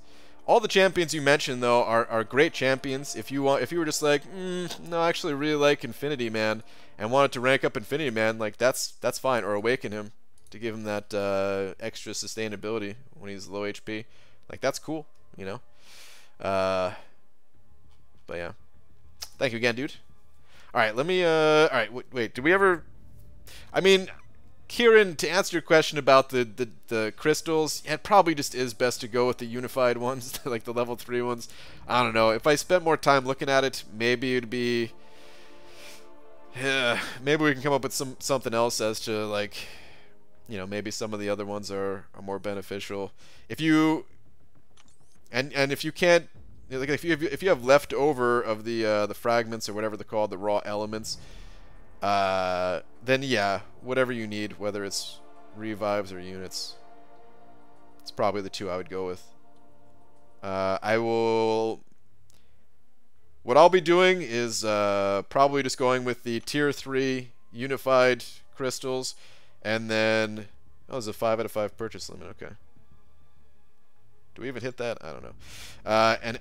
All the champions you mentioned though are great champions. If you were just like, no, I actually really like Infinity Man and wanted to rank up Infinity Man, like that's fine, or awaken him to give him that extra sustainability when he's low HP. Like that's cool, But yeah, thank you again, dude. All right, let me. All right, wait. Did we ever? Kieran, to answer your question about the crystals, it probably just is best to go with the unified ones, like the level 3 ones. I don't know. If I spent more time looking at it, maybe it'd be... Yeah, maybe we can come up with something else as to, like, you know, maybe some of the other ones are more beneficial. If you... And if you can't... Like, if you have leftover of the fragments or whatever they're called, the raw elements... then yeah, whatever you need, whether it's revives or units, it's probably the two I would go with. What I'll be doing is probably just going with the tier 3 unified crystals, and then it's a 5 out of 5 purchase limit. Okay. Do we even hit that? I don't know. And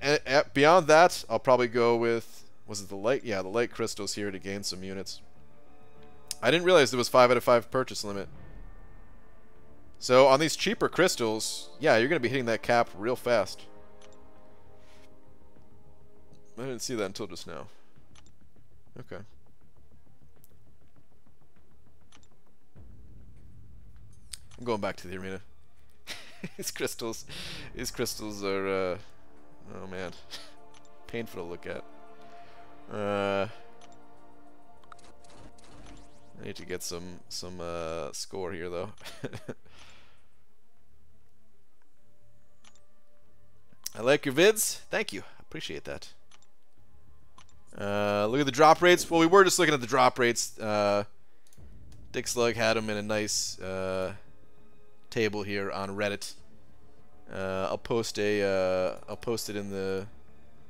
beyond that, I'll probably go with, was it the light? Yeah, the light crystals here to gain some units. I didn't realize there was 5 out of 5 purchase limit. So on these cheaper crystals, yeah, you're going to be hitting that cap real fast. I didn't see that until just now. Okay. I'm going back to the arena. These crystals are, oh man, painful to look at. I need to get some score here though. I like your vids. Thank you. Appreciate that. Look at the drop rates. Well, we were just looking at the drop rates. Dick Slug had them in a nice table here on Reddit. I'll post it in the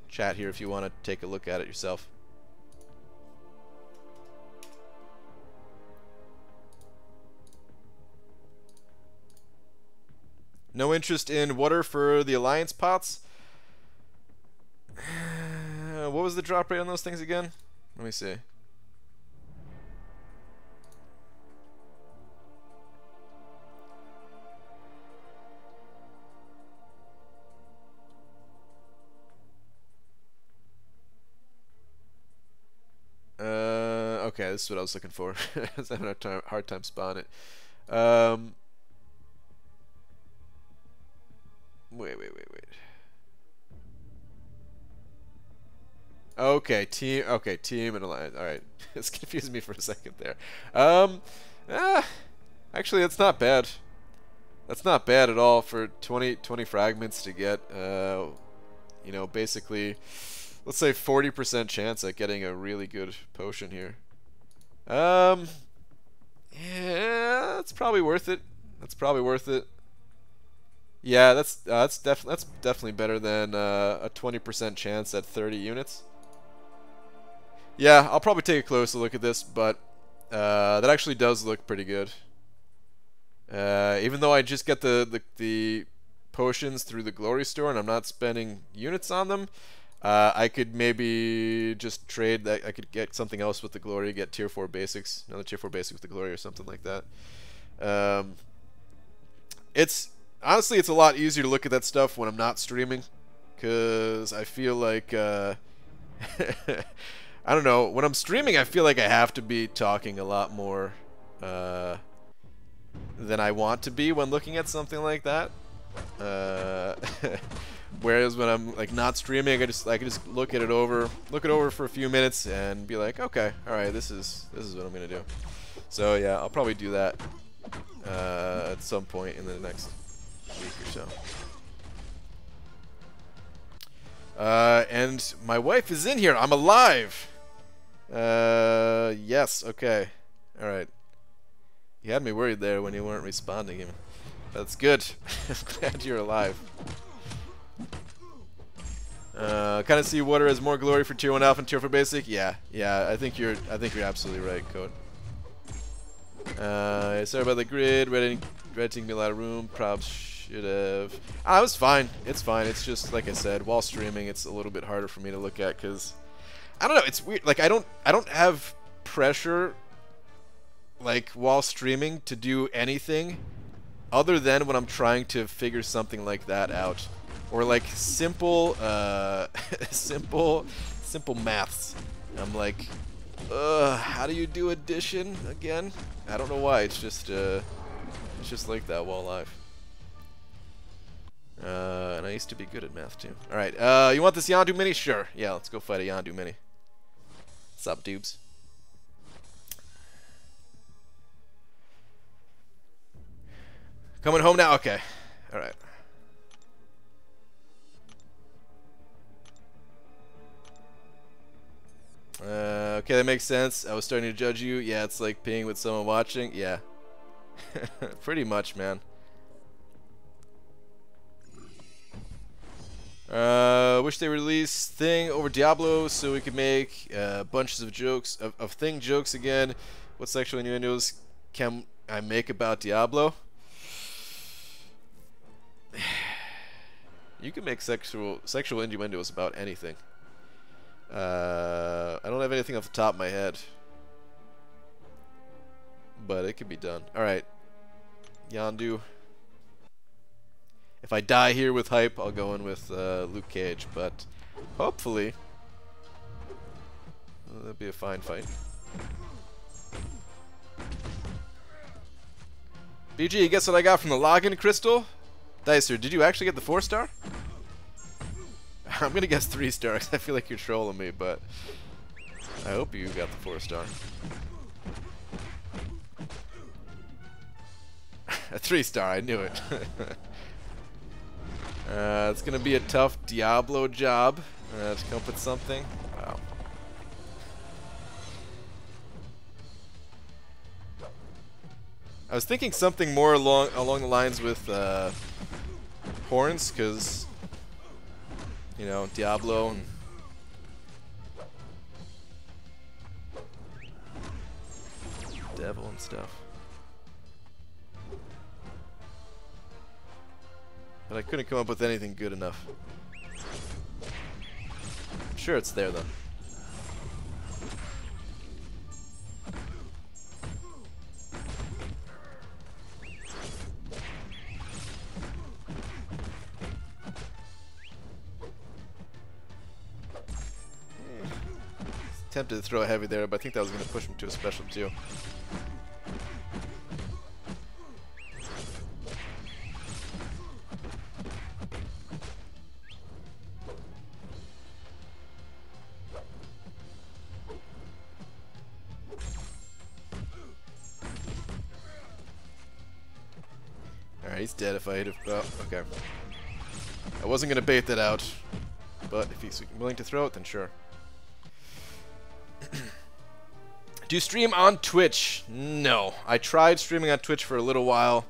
chat here if you want to take a look at it yourself. No interest in water for the Alliance pots? What was the drop rate on those things again? Let me see. Okay, this is what I was looking for. I was having a hard time spawning it. Wait. Okay, team and alliance. All right, it's confusing me for a second there. Actually, that's not bad. That's not bad at all for 20 fragments to get. You know, basically, let's say 40% chance at getting a really good potion here. Yeah, that's probably worth it. That's probably worth it. Yeah, that's definitely better than a 20% chance at 30 units. Yeah, I'll probably take a closer look at this, but that actually does look pretty good. Even though I just get the potions through the glory store and I'm not spending units on them, I could maybe just trade that. I could get something else with the glory, get tier 4 basics, another tier 4 basic with the glory or something like that. Honestly, it's a lot easier to look at that stuff when I'm not streaming, because I feel like, I don't know, when I'm streaming I feel like I have to be talking a lot more than I want to be when looking at something like that. Whereas when I'm like not streaming, I can just look it over for a few minutes and be like, okay, all right, this is what I'm gonna do. So yeah, I'll probably do that at some point in the next week or so. And my wife is in here. I'm alive. Yes. Okay. All right. You had me worried there when you weren't responding even. That's good. I'm glad you're alive. Kind of see water as more glory for tier 1 alpha and tier 4 basic. Yeah. I think you're absolutely right, Code. Sorry about the grid. Red taking me a lot of room. Probs should have. It was fine. It's fine. It's just like I said, while streaming, it's a little bit harder for me to look at because I don't know. It's weird. Like I don't have pressure like while streaming to do anything other than when I'm trying to figure something like that out, or like simple simple maths. I'm like, How do you do addition again? I don't know why. It's just like that while live. And I used to be good at math too. All right. You want this Yondu mini? Sure. Yeah, let's go fight a Yondu mini. What's up, dubes? Coming home now? Okay. All right. Okay, that makes sense. I was starting to judge you. Yeah, it's like peeing with someone watching. Yeah. Pretty much, man. Wish they release Thing over Diablo so we could make bunches of jokes, of Thing jokes again. What sexual innuendos can I make about Diablo? You can make sexual innuendos about anything. I don't have anything off the top of my head, but it could be done. Alright, Yondu. If I die here with hype, I'll go in with Luke Cage, but hopefully that'll be a fine fight. BG, guess what I got from the login crystal? Dicer, did you actually get the 4-star? I'm gonna guess 3-star because I feel like you're trolling me, but I hope you got the 4-star. A 3-star, I knew it. It's gonna be a tough Diablo job to come up with something. Wow. I was thinking something more along the lines with horns, because you know, Diablo and devil and stuff. But I couldn't come up with anything good enough. I'm sure it's there though. Tempted to throw a heavy there, but I think that was going to push him to a special too. Alright, he's dead if I hit him. Oh, okay. I wasn't going to bait that out, but if he's willing to throw it, then sure. Do you stream on Twitch? No. I tried streaming on Twitch for a little while.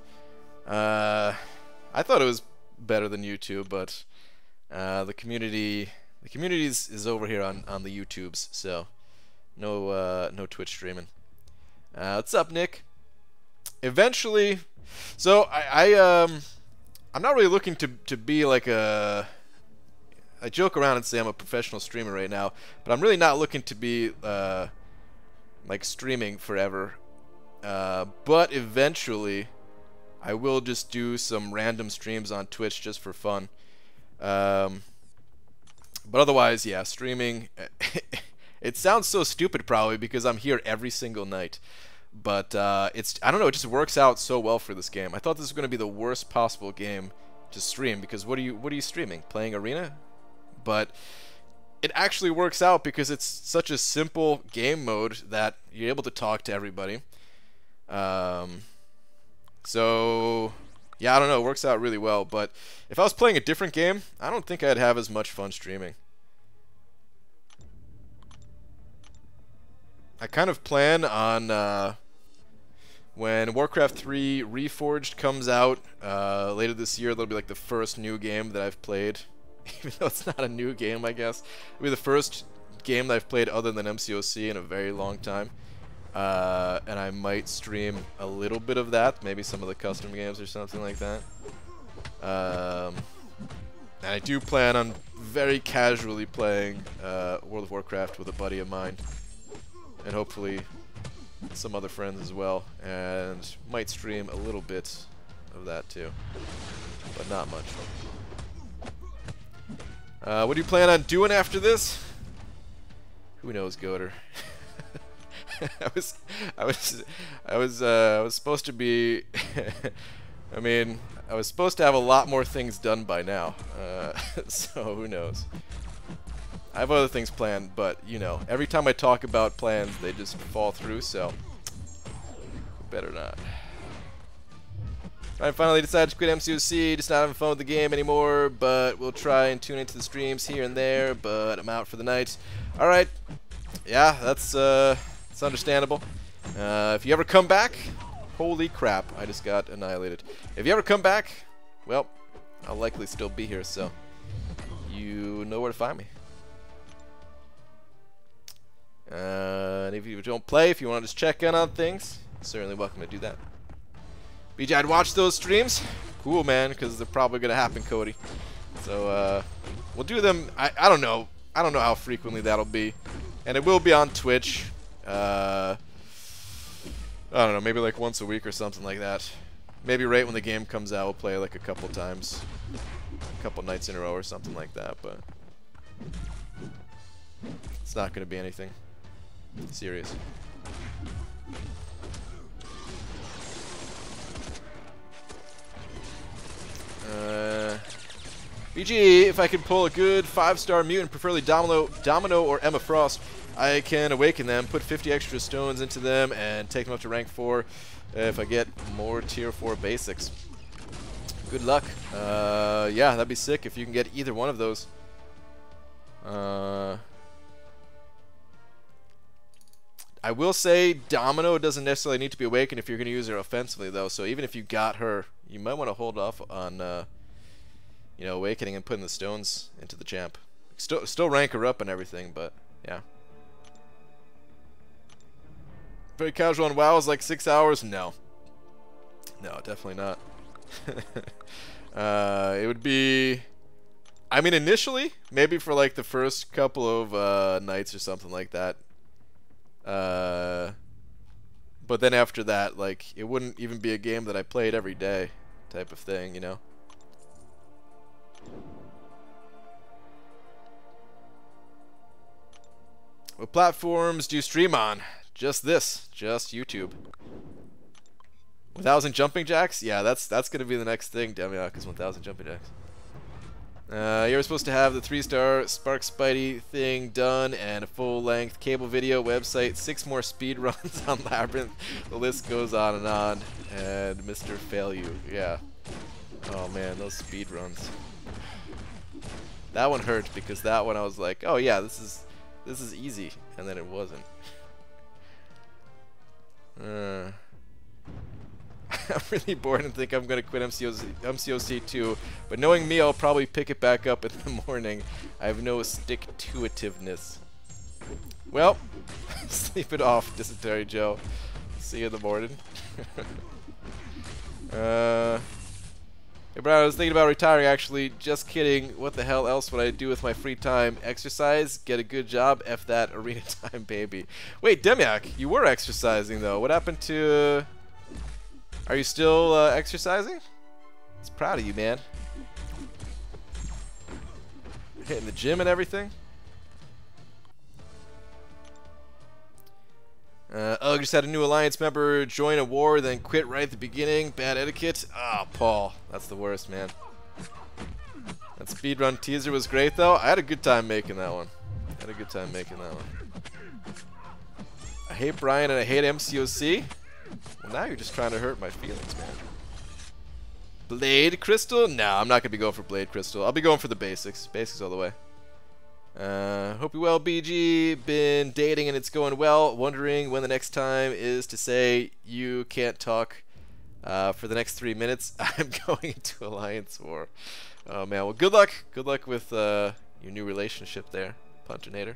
I thought it was better than YouTube, but the community is over here on the YouTubes, so no Twitch streaming. What's up, Nick? Eventually, so I'm not really looking to be like a. I joke around and say I'm a professional streamer right now, but I'm really not looking to be like streaming forever. But eventually, I will just do some random streams on Twitch just for fun. But otherwise, yeah, streaming. It sounds so stupid probably because I'm here every single night. But I don't know, it just works out so well for this game. I thought this was going to be the worst possible game to stream because what are you streaming? Playing Arena? But it actually works out because it's such a simple game mode that you're able to talk to everybody. So yeah, I don't know, it works out really well. But if I was playing a different game, I don't think I'd have as much fun streaming. I kind of plan on when Warcraft 3 Reforged comes out later this year, that'll be like the first new game that I've played. Even though it's not a new game, I guess. It'll be the first game that I've played other than MCOC in a very long time. And I might stream a little bit of that, maybe some of the custom games or something like that. And I do plan on very casually playing World of Warcraft with a buddy of mine. And hopefully some other friends as well. And might stream a little bit of that too. But not much. What do you plan on doing after this? Who knows, Goater? I was, I was supposed to be. I mean, I was supposed to have a lot more things done by now. So who knows? I have other things planned, but you know, every time I talk about plans, they just fall through. So better not. I finally decided to quit MCOC, just not having fun with the game anymore, but we'll try and tune into the streams here and there, but I'm out for the night. Alright, yeah, that's understandable. If you ever come back, holy crap, I just got annihilated. If you ever come back, well, I'll likely still be here, so you know where to find me. And if you don't play, if you want to just check in on things, certainly welcome to do that. BJ, I'd watch those streams. Cool, man, because they're probably going to happen, Cody. So, we'll do them. I don't know. I don't know how frequently that'll be. And it will be on Twitch. I don't know, maybe like once a week or something like that. Maybe right when the game comes out, we'll play like a couple times. A couple nights in a row or something like that, but it's not going to be anything serious. BG, if I can pull a good 5-star mutant, preferably Domino or Emma Frost, I can awaken them, put 50 extra stones into them, and take them up to rank 4 if I get more tier 4 basics. Good luck. Yeah, that'd be sick if you can get either one of those. I will say Domino doesn't necessarily need to be awakened if you're going to use her offensively, though. So even if you got her, you might want to hold off on, you know, awakening and putting the stones into the champ. Still rank her up and everything, but yeah. Very casual on WoW is like 6 hours. No, definitely not. It would be, I mean, initially maybe for like the first couple of nights or something like that. But then after that, like, it wouldn't even be a game that I played every day, type of thing, you know. What platforms do you stream on? Just YouTube. 1,000 jumping jacks? Yeah, that's gonna be the next thing. Demiok is 1,000 jumping jacks. You were supposed to have the 3-star Spark Spidey thing done and a full-length cable video website, 6 more speed runs on Labyrinth. The list goes on. And Mr. Fail You, yeah. Oh man, those speed runs. That one hurt because that one I was like, oh yeah, this is easy, and then it wasn't. I'm really bored and think I'm gonna quit MCOC too, but knowing me, I'll probably pick it back up in the morning. I have no stick-to-itiveness. Well, sleep it off, Dysentery Joe. See you in the morning. Hey, Brian, I was thinking about retiring, actually. Just kidding. What the hell else would I do with my free time? Exercise? Get a good job? F that arena time, baby. Wait, Demiok, you were exercising, though. What happened to... Are you still exercising? It's proud of you, man. Hitting the gym and everything. Ugh, just had a new Alliance member join a war, then quit right at the beginning. Bad etiquette. Ah, Paul. That's the worst, man. That speedrun teaser was great, though. I had a good time making that one. I hate Brian and I hate MCOC. Well, now you're just trying to hurt my feelings, man. Blade Crystal? No, I'm not going to be going for Blade Crystal. I'll be going for the basics. Basics all the way. Hope you're well, BG. Been dating and it's going well. Wondering when the next time is to say you can't talk for the next 3 minutes. I'm going into Alliance War. Oh, man. Well, good luck. Good luck with your new relationship there, Puntinator.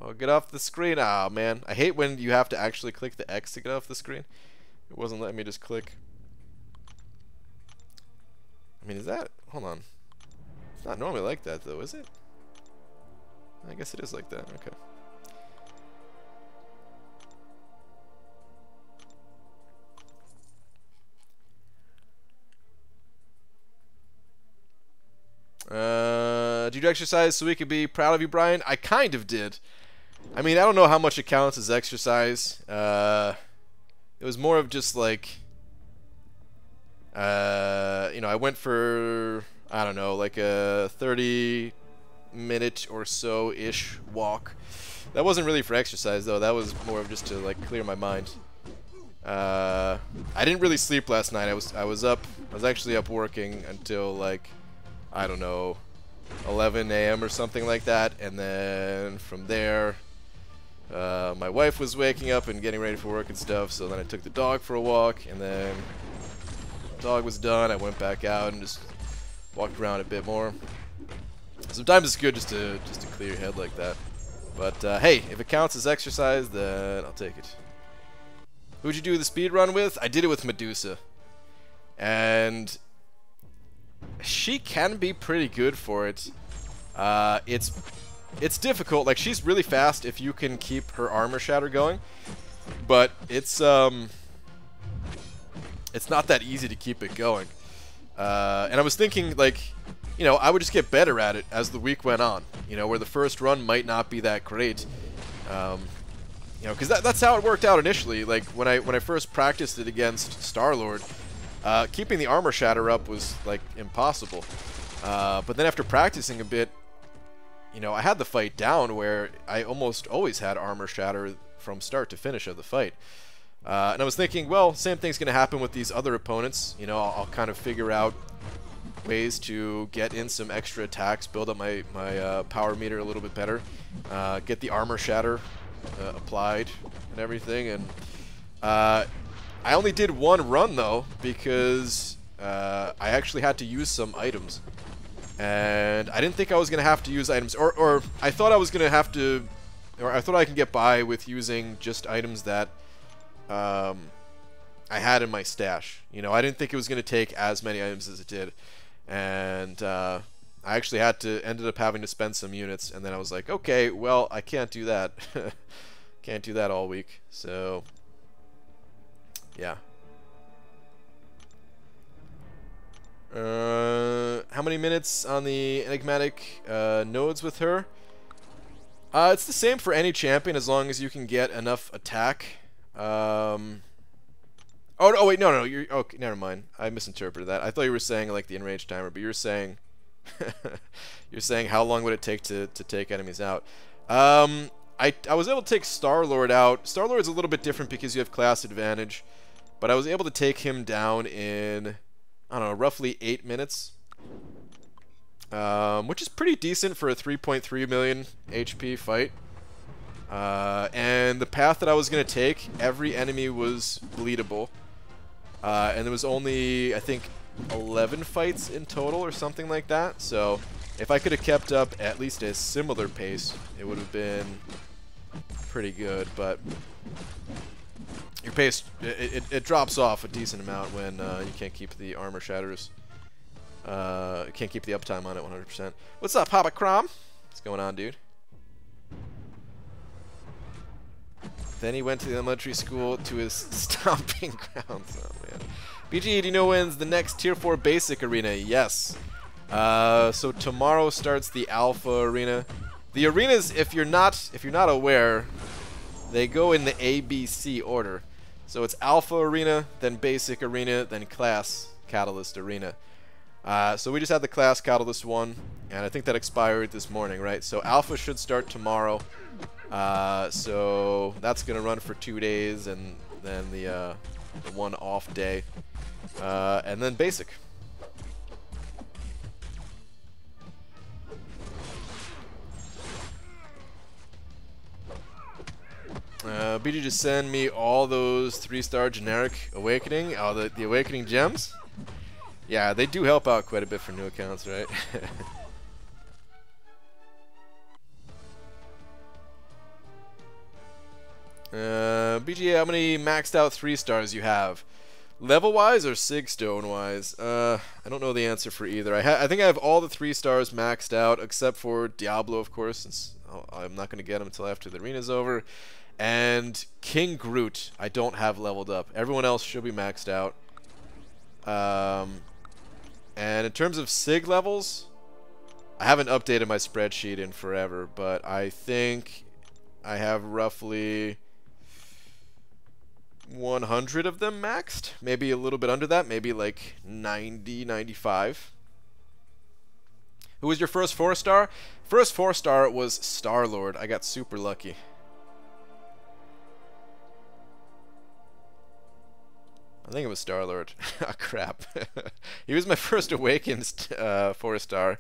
Oh, get off the screen. Ah, man. I hate when you have to actually click the X to get off the screen. It wasn't letting me just click. I mean, is that... Hold on. It's not normally like that, though, is it? I guess it is like that. Okay. Did you exercise so we could be proud of you, Brian? I kind of did. I mean, I don't know how much it counts as exercise. It was more of just like, you know, I went for, I don't know, like a 30-minute or so-ish walk. That wasn't really for exercise, though. That was more of just to, like, clear my mind. I didn't really sleep last night. I was actually up working until, like, I don't know, 11 a.m. or something like that, and then from there, my wife was waking up and getting ready for work and stuff, so then I took the dog for a walk, and then the dog was done, I went back out and just walked around a bit more. Sometimes it's good just to clear your head like that. But hey, if it counts as exercise, then I'll take it. Who'd you do the speed run with? I did it with Medusa. And she can be pretty good for it. It's difficult. Like, she's really fast if you can keep her armor shatter going, but it's not that easy to keep it going. And I was thinking, like, you know, I would just get better at it as the week went on. You know, where the first run might not be that great. You know, because that's how it worked out initially. Like, when I first practiced it against Star-Lord, keeping the armor shatter up was like impossible. But then after practicing a bit, you know, I had the fight down where I almost always had armor shatter from start to finish of the fight. And I was thinking, well, same thing's going to happen with these other opponents. You know, I'll kind of figure out ways to get in some extra attacks, build up my power meter a little bit better, get the armor shatter applied and everything. And I only did one run, though, because I actually had to use some items. And I didn't think I was going to have to use items, or I thought I was going to have to, or I thought I could get by with using just items that I had in my stash. You know, I didn't think it was going to take as many items as it did. And I actually ended up having to spend some units, and then I was like, okay, well, I can't do that. Can't do that all week. So, yeah. How many minutes on the enigmatic nodes with her? It's the same for any champion as long as you can get enough attack. Oh wait, no, you're okay. Never mind. I misinterpreted that. I thought you were saying like the in-range timer, but you're saying you're saying how long would it take to take enemies out? I was able to take Star-Lord out. Star-Lord's a little bit different because you have class advantage, but I was able to take him down in, I don't know, roughly 8 minutes, which is pretty decent for a 3.3 million HP fight. And the path that I was going to take, every enemy was bleedable. And there was only, I think, 11 fights in total or something like that. So if I could have kept up at least a similar pace, it would have been pretty good. But your pace, it drops off a decent amount when you can't keep the armor shatters. Can't keep the uptime on it 100%. What's up, Papa Crom? What's going on, dude? Then he went to the elementary school to his stomping grounds. Oh, man. BG, do you know when's the next Tier 4 Basic Arena? Yes. So tomorrow starts the Alpha Arena. The arenas, if you're not aware, they go in the ABC order. So it's Alpha Arena, then Basic Arena, then Class Catalyst Arena. So we just had the Class Catalyst one, and I think that expired this morning, right? So Alpha should start tomorrow. So that's gonna run for 2 days, and then the one off day, and then Basic. BG, just send me all those 3-star generic Awakening, the Awakening gems. Yeah, they do help out quite a bit for new accounts, right? BG, how many maxed out 3-stars you have? Level-wise or Sigstone-wise? I don't know the answer for either. I think I have all the 3-stars maxed out, except for Diablo, of course, since I'm not going to get them until after the arena's over. And King Groot, I don't have leveled up. Everyone else should be maxed out. And in terms of Sig levels, I haven't updated my spreadsheet in forever, but I think I have roughly 100 of them maxed. Maybe a little bit under that, maybe like 90, 95. Who was your first 4-star? First 4-star was Star-Lord. I got super lucky. I think it was Star-Lord. Ah, crap. He was my first Awaken 4-star.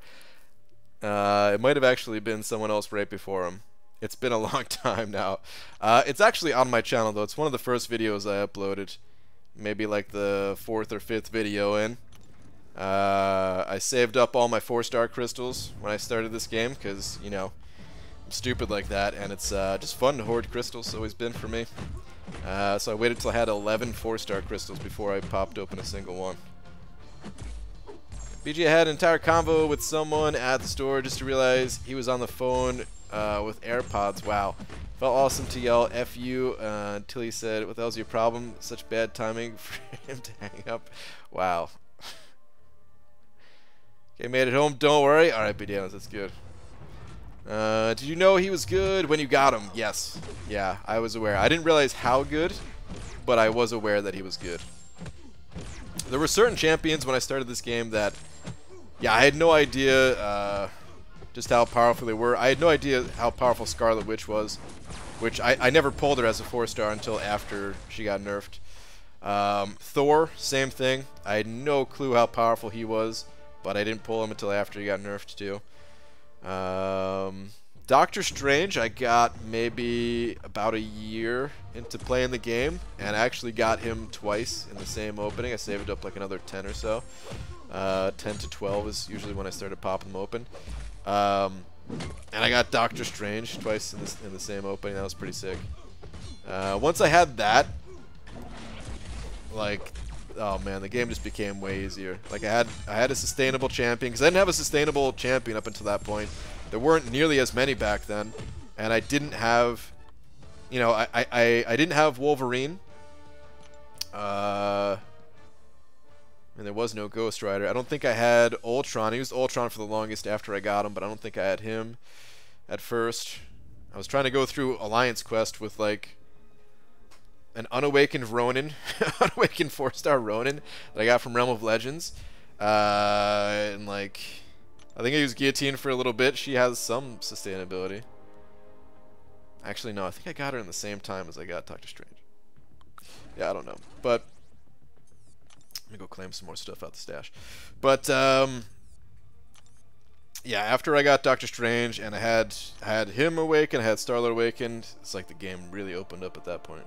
It might have actually been someone else right before him. It's been a long time now. It's actually on my channel, though. It's one of the first videos I uploaded. Maybe like the 4th or 5th video in. I saved up all my 4-star crystals when I started this game, because, you know, I'm stupid like that, and it's just fun to hoard crystals. It's always been for me. So I waited till I had 11 4-star crystals before I popped open a single one. BG had an entire convo with someone at the store just to realize he was on the phone with AirPods. Wow. Felt awesome to yell F you until he said, what the hell's your problem? Such bad timing for him to hang up. Wow. Okay, made it home. Don't worry. Alright, BDMs, that's good. Did you know he was good when you got him? Yes. Yeah, I was aware. I didn't realize how good, but I was aware that he was good. There were certain champions when I started this game that, yeah, I had no idea just how powerful they were. I had no idea how powerful Scarlet Witch was, which I never pulled her as a 4-star until after she got nerfed. Thor, same thing. I had no clue how powerful he was, but I didn't pull him until after he got nerfed too. Doctor Strange, I got maybe about a year into playing the game, and I actually got him twice in the same opening. I saved up like another 10 or so. 10 to 12 is usually when I started popping them open. And I got Doctor Strange twice in the same opening. That was pretty sick. Once I had that, like, oh man, the game just became way easier. Like I had a sustainable champion, because I didn't have a sustainable champion up until that point. There weren't nearly as many back then, and I didn't have, you know, I didn't have Wolverine. And there was no Ghost Rider. I don't think I had Ultron. He was Ultron for the longest after I got him, but I don't think I had him at first. I was trying to go through Alliance Quest with like an unawakened Ronin, unawakened 4-star Ronin that I got from Realm of Legends, and like I think I used Guillotine for a little bit. She has some sustainability. Actually, no, I think I got her in the same time as I got Doctor Strange. Yeah, I don't know, but let me go claim some more stuff out the stash. But yeah, after I got Doctor Strange and I had him awaken, I had Star-Lord awakened. It's like the game really opened up at that point.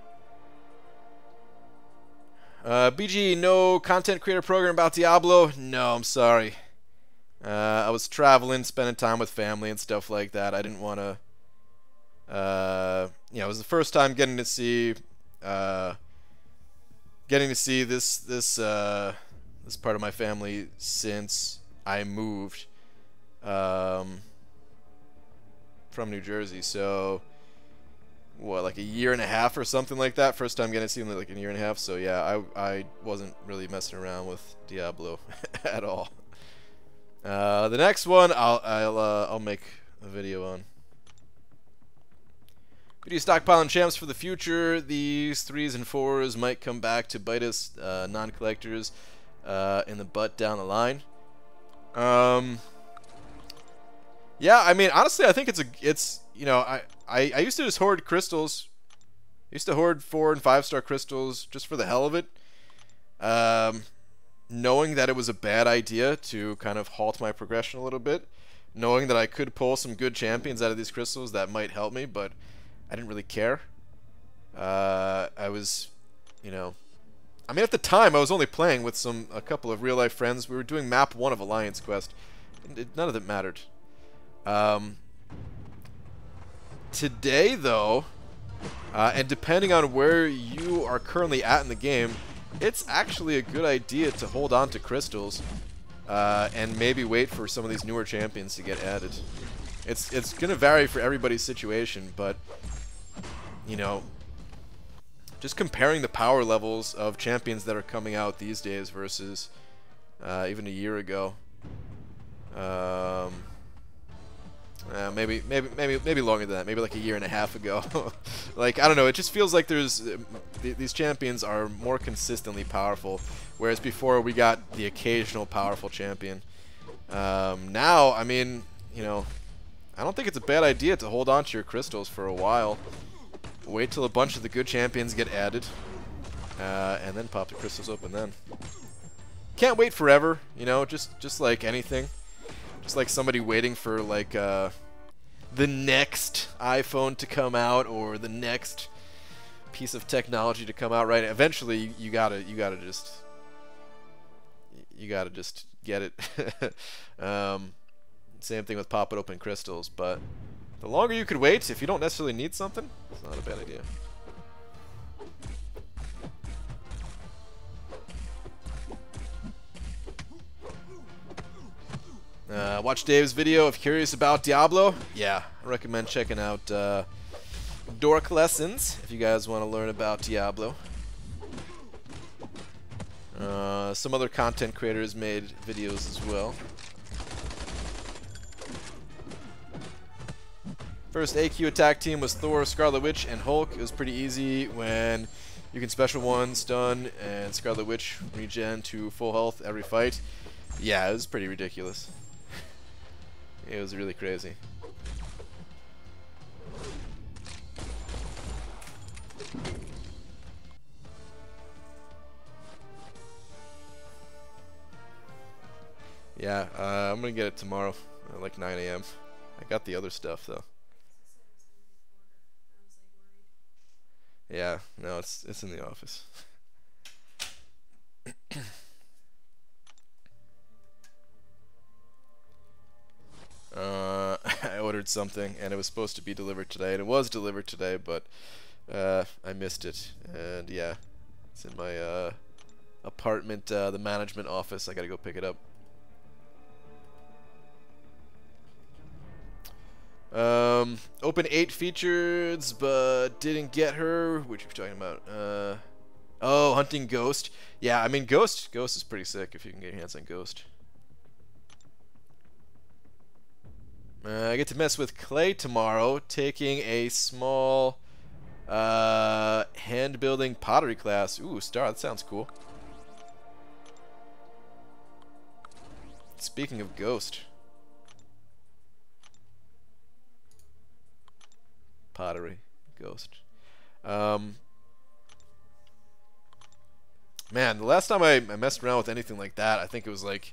BG, no content creator program about Diablo? No, I'm sorry. I was traveling, spending time with family and stuff like that. I didn't want to, you know, it was the first time getting to see this part of my family since I moved from New Jersey. So what, like a year and a half or something like that. First time getting to see them like a year and a half. So yeah, I wasn't really messing around with Diablo at all. The next one I'll make a video on. Video stockpiling champs for the future. These 3s and 4s might come back to bite us non-collectors in the butt down the line. Yeah, I mean, honestly, I think it's you know, I used to just hoard crystals. I used to hoard 4- and 5-star crystals just for the hell of it. Knowing that it was a bad idea to kind of halt my progression a little bit. Knowing that I could pull some good champions out of these crystals that might help me, but I didn't really care. I was, you know, I mean, at the time I was only playing with a couple of real life friends. We were doing map 1 of Alliance Quest. None of it mattered. Today, though, and depending on where you are currently at in the game, it's actually a good idea to hold on to crystals and maybe wait for some of these newer champions to get added. It's going to vary for everybody's situation, but, you know, just comparing the power levels of champions that are coming out these days versus even a year ago. Maybe longer than that. Maybe like a year and a half ago. Like, I don't know. It just feels like there's these champions are more consistently powerful, whereas before we got the occasional powerful champion. Now, I mean, you know, I don't think it's a bad idea to hold on to your crystals for a while. Wait till a bunch of the good champions get added, and then pop the crystals open then. Can't wait forever, you know, just like anything. Just like somebody waiting for like the next iPhone to come out or the next piece of technology to come out, right? Eventually you gotta just get it. Same thing with popping open crystals, but the longer you could wait, if you don't necessarily need something, it's not a bad idea. Watch Dave's video if curious about Diablo. Yeah, I recommend checking out Dork Lessons if you guys want to learn about Diablo. Some other content creators made videos as well. First AQ attack team was Thor, Scarlet Witch, and Hulk. It was pretty easy when you can special one, stun, and Scarlet Witch regen to full health every fight. Yeah, it was pretty ridiculous. It was really crazy. Yeah, I'm gonna get it tomorrow at like 9 AM. I got the other stuff though. Yeah, no, it's in the office. I ordered something and it was supposed to be delivered today, and it was delivered today, but I missed it, and yeah, it's in my apartment, the management office. I gotta go pick it up. Open 8 features, but didn't get her. What you talking about? Oh, hunting Ghost. Yeah, I mean Ghost is pretty sick if you can get your hands on Ghost. I get to mess with clay tomorrow, taking a small hand building pottery class. Ooh, Star, that sounds cool. Speaking of Ghost, pottery, Ghost. Man, the last time I messed around with anything like that, I think it was like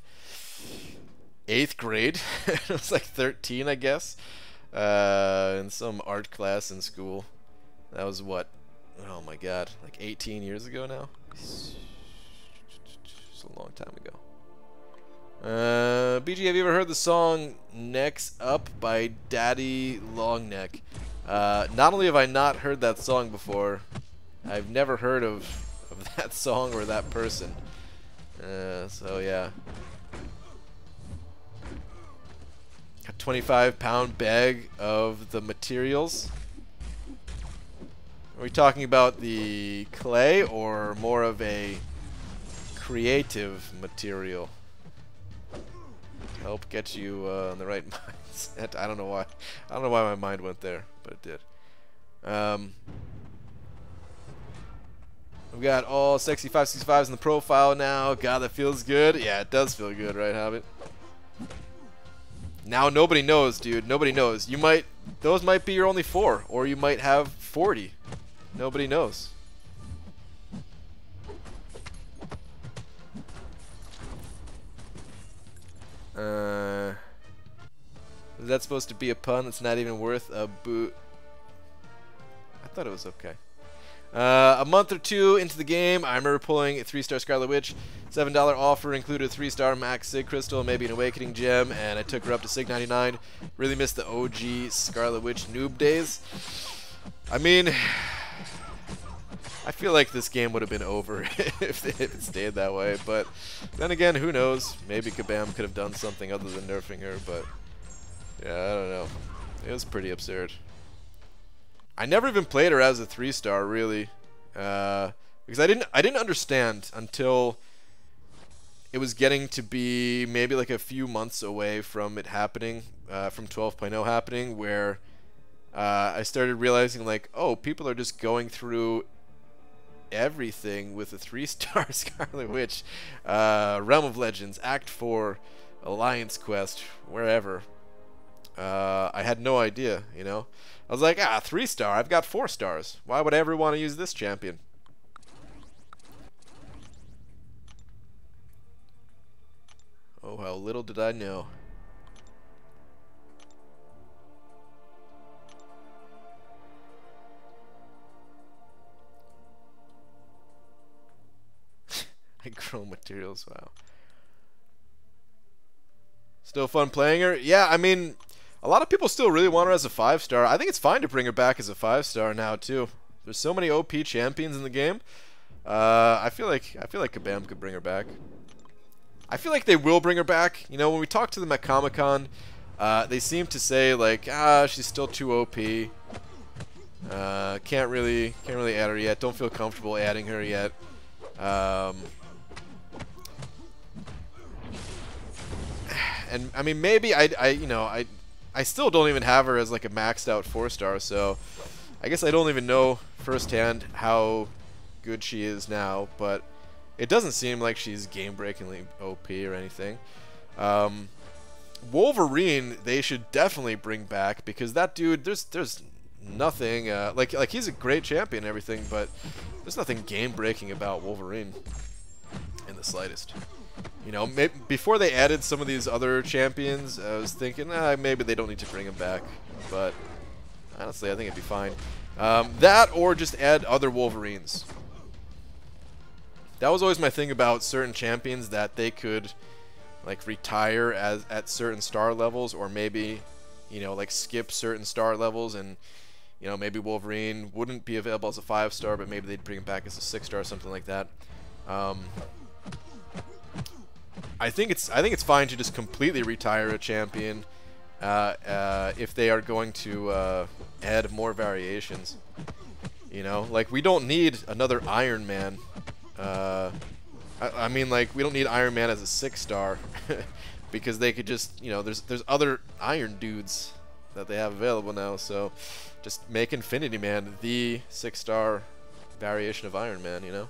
8th grade. It was like 13, I guess, in some art class in school. That was what? Oh my god, like 18 years ago now. It's a long time ago. BG, have you ever heard the song "Necks Up" by Daddy Longneck? Not only have I not heard that song before, I've never heard of that song or that person. So yeah. A 25-pound bag of the materials. Are we talking about the clay or more of a creative material? Help get you on the right mindset. I don't know why. I don't know why my mind went there, but it did. We've got all sexy 565s in the profile now. God, that feels good. Yeah, it does feel good, right, Hobbit? Now nobody knows, dude. Nobody knows. You might, those might be your only 4, or you might have 40. Nobody knows. Is that supposed to be a pun that's not even worth a boot? I thought it was okay. A month or 2 into the game, I remember pulling a 3-star Scarlet Witch. $7 offer included a 3-star Max Sig Crystal, maybe an Awakening Gem, and I took her up to Sig 99. Really missed the OG Scarlet Witch noob days. I mean, I feel like this game would have been over if it stayed that way, but then again, who knows? Maybe Kabam could have done something other than nerfing her, but yeah, I don't know. It was pretty absurd. I never even played her as a 3-star, really, because I didn't understand until it was getting to be maybe like a few months away from it happening, from 12.0 happening, where I started realizing like, oh, people are just going through everything with a 3-star Scarlet Witch, Realm of Legends, Act 4, Alliance Quest, wherever. I had no idea, you know. I was like, 3-star, I've got 4 stars. Why would I ever want to use this champion? Oh, how little did I know. Chrome materials, wow. Still fun playing her? Yeah, I mean, a lot of people still really want her as a 5-star. I think it's fine to bring her back as a 5-star now too. There's so many OP champions in the game. I feel like Kabam could bring her back. I feel like they will bring her back. You know, when we talked to them at Comic-Con, they seem to say like, she's still too OP. Can't really add her yet. Don't feel comfortable adding her yet. And I mean, maybe I still don't even have her as like a maxed out 4-star, so I guess I don't even know firsthand how good she is now, but it doesn't seem like she's game-breakingly OP or anything. Wolverine, they should definitely bring back, because that dude, there's nothing like he's a great champion and everything, but there's nothing game-breaking about Wolverine in the slightest. You know, before they added some of these other champions, I was thinking, maybe they don't need to bring him back. But honestly, I think it'd be fine. That or just add other Wolverines. That was always my thing about certain champions, that they could like retire at certain star levels, or maybe, you know, like skip certain star levels, and you know, maybe Wolverine wouldn't be available as a 5-star, but maybe they'd bring him back as a 6-star or something like that. I think it's fine to just completely retire a champion if they are going to add more variations. You know, like we don't need another Iron Man. I mean, like, we don't need Iron Man as a 6-star because they could just, you know, there's other Iron dudes that they have available now. So just make Infinity Man the 6-star variation of Iron Man. You know.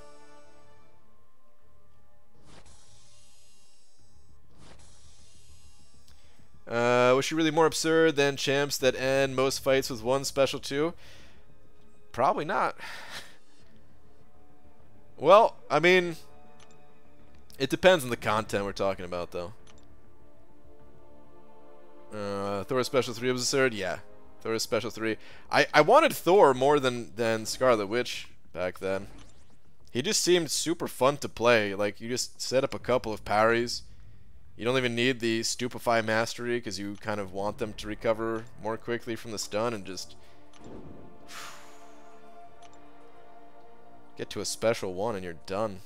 Was she really more absurd than champs that end most fights with one special 2? Probably not. Well, I mean, it depends on the content we're talking about, though. Thor Special 3 was absurd? Yeah. Thor Special 3. I wanted Thor more than Scarlet Witch back then. He just seemed super fun to play. Like, you just set up a couple of parries. You don't even need the Stupefy Mastery, because you kind of want them to recover more quickly from the stun, and just get to a special 1 and you're done.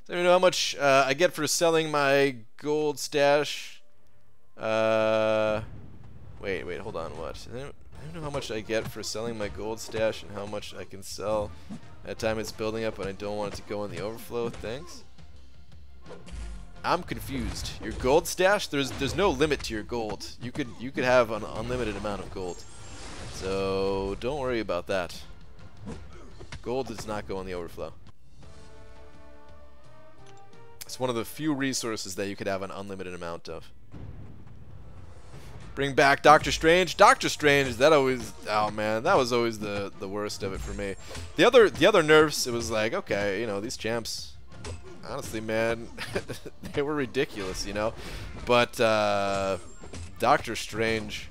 So you know how much I get for selling my gold stash? Wait, hold on, what? I don't know how much I get for selling my gold stash and how much I can sell at the time it's building up, and I don't want it to go in the overflow. Thanks. I'm confused. Your gold stash? There's no limit to your gold. You could have an unlimited amount of gold. So don't worry about that. Gold does not go in the overflow. It's one of the few resources that you could have an unlimited amount of. Bring back Doctor Strange. Doctor Strange, that always, oh man, that was always the worst of it for me. The other nerfs, it was like, okay, you know, these champs, honestly, man, they were ridiculous, you know. But Doctor Strange,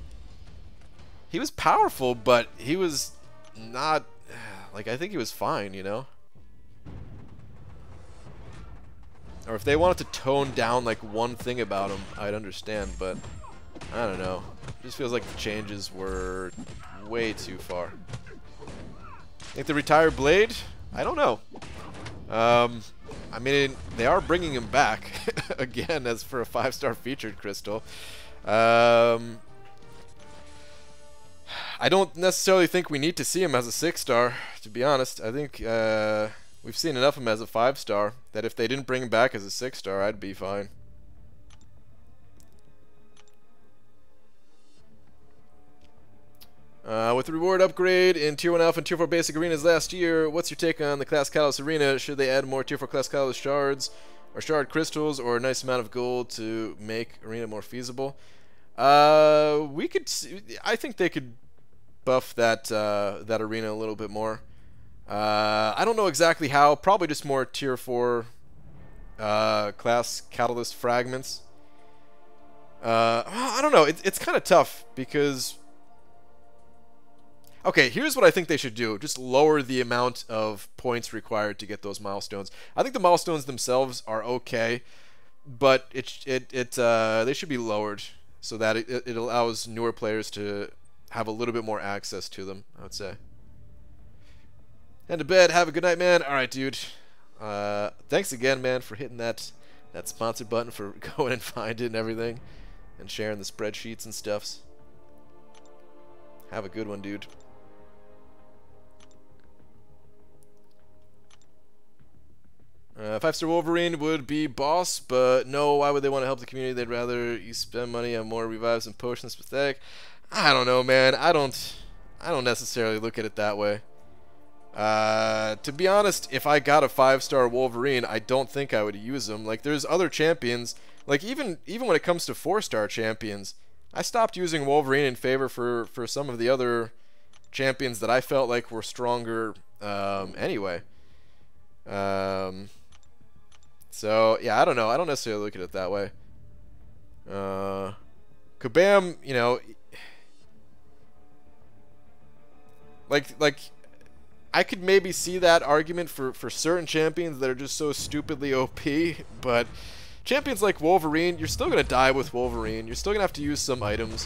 he was powerful, but he was not, like, I think he was fine, you know. Or if they wanted to tone down like one thing about him, I'd understand, but I don't know. It just feels like the changes were way too far. Think they retire Blade? I don't know. I mean, they are bringing him back again as for a 5-star featured crystal. I don't necessarily think we need to see him as a 6-star, to be honest. I think We've seen enough of him as a 5-star that if they didn't bring him back as a 6-star, I'd be fine. With the reward upgrade in Tier 1 Alpha and Tier 4 Basic Arenas last year, what's your take on the Class Catalyst Arena? Should they add more Tier 4 Class Catalyst shards or shard crystals or a nice amount of gold to make Arena more feasible? I think they could buff that that arena a little bit more. I don't know exactly how. Probably just more Tier 4 class catalyst fragments. I don't know. It's kind of tough because... Okay, here's what I think they should do. Just lower the amount of points required to get those milestones. I think the milestones themselves are okay, but they should be lowered so that it allows newer players to have a little bit more access to them, I would say. And to bed. Have a good night, man. All right, dude. Thanks again, man, for hitting that sponsor button, for going and finding and everything, and sharing the spreadsheets and stuffs. Have a good one, dude. Five-star Wolverine would be boss, but no, why would they want to help the community? They'd rather you spend money on more revives and potions. Pathetic. I don't know, man. I don't necessarily look at it that way. To be honest, if I got a 5-star Wolverine, I don't think I would use them. Like, there's other champions, like even when it comes to 4-star champions, I stopped using Wolverine in favor for some of the other champions that I felt like were stronger anyway. So yeah, I don't know. I don't necessarily look at it that way. Kabam, you know, like I could maybe see that argument for certain champions that are just so stupidly OP, but champions like Wolverine, you're still gonna die with Wolverine. You're still gonna have to use some items.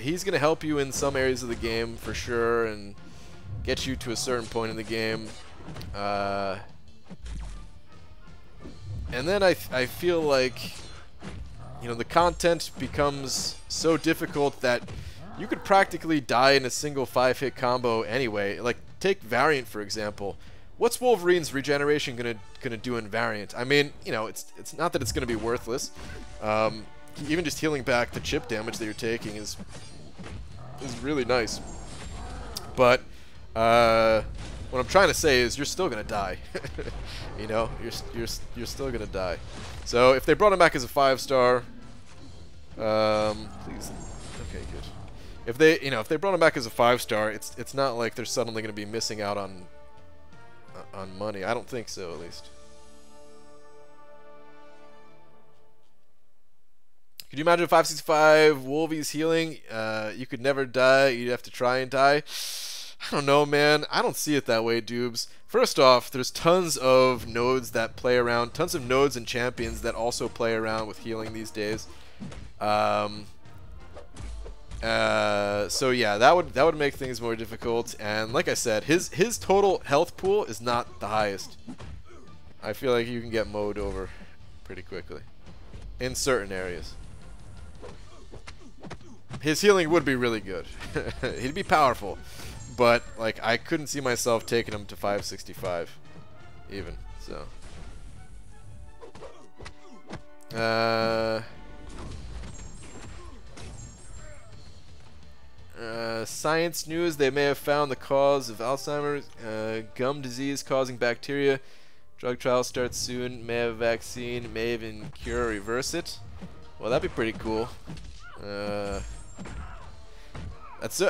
He's gonna help you in some areas of the game for sure and get you to a certain point in the game. And then I feel like, you know, the content becomes so difficult that you could practically die in a single 5-hit combo anyway. Like, take Variant for example. What's Wolverine's regeneration gonna do in Variant? I mean, you know, it's not that it's gonna be worthless. Even just healing back the chip damage that you're taking is really nice. But what I'm trying to say is you're still gonna die. You know, you're still gonna die. So if they brought him back as a 5-star, please, okay, good. If they brought him back as a 5-star, it's not like they're suddenly gonna be missing out on money. I don't think so, at least. Could you imagine 565 Wolvie's healing? You could never die. You'd have to try and die. I don't know, man. I don't see it that way, Dubes. First off, there's tons of nodes that play around, tons of nodes and champions that also play around with healing these days. So yeah, that would make things more difficult. And like I said, his total health pool is not the highest. I feel like you can get mowed over pretty quickly in certain areas. His healing would be really good. He'd be powerful. But, like, I couldn't see myself taking him to 565, even, so. Science news, they may have found the cause of Alzheimer's, gum disease causing bacteria. Drug trial starts soon, may have a vaccine, may even cure or reverse it. Well, that'd be pretty cool. That's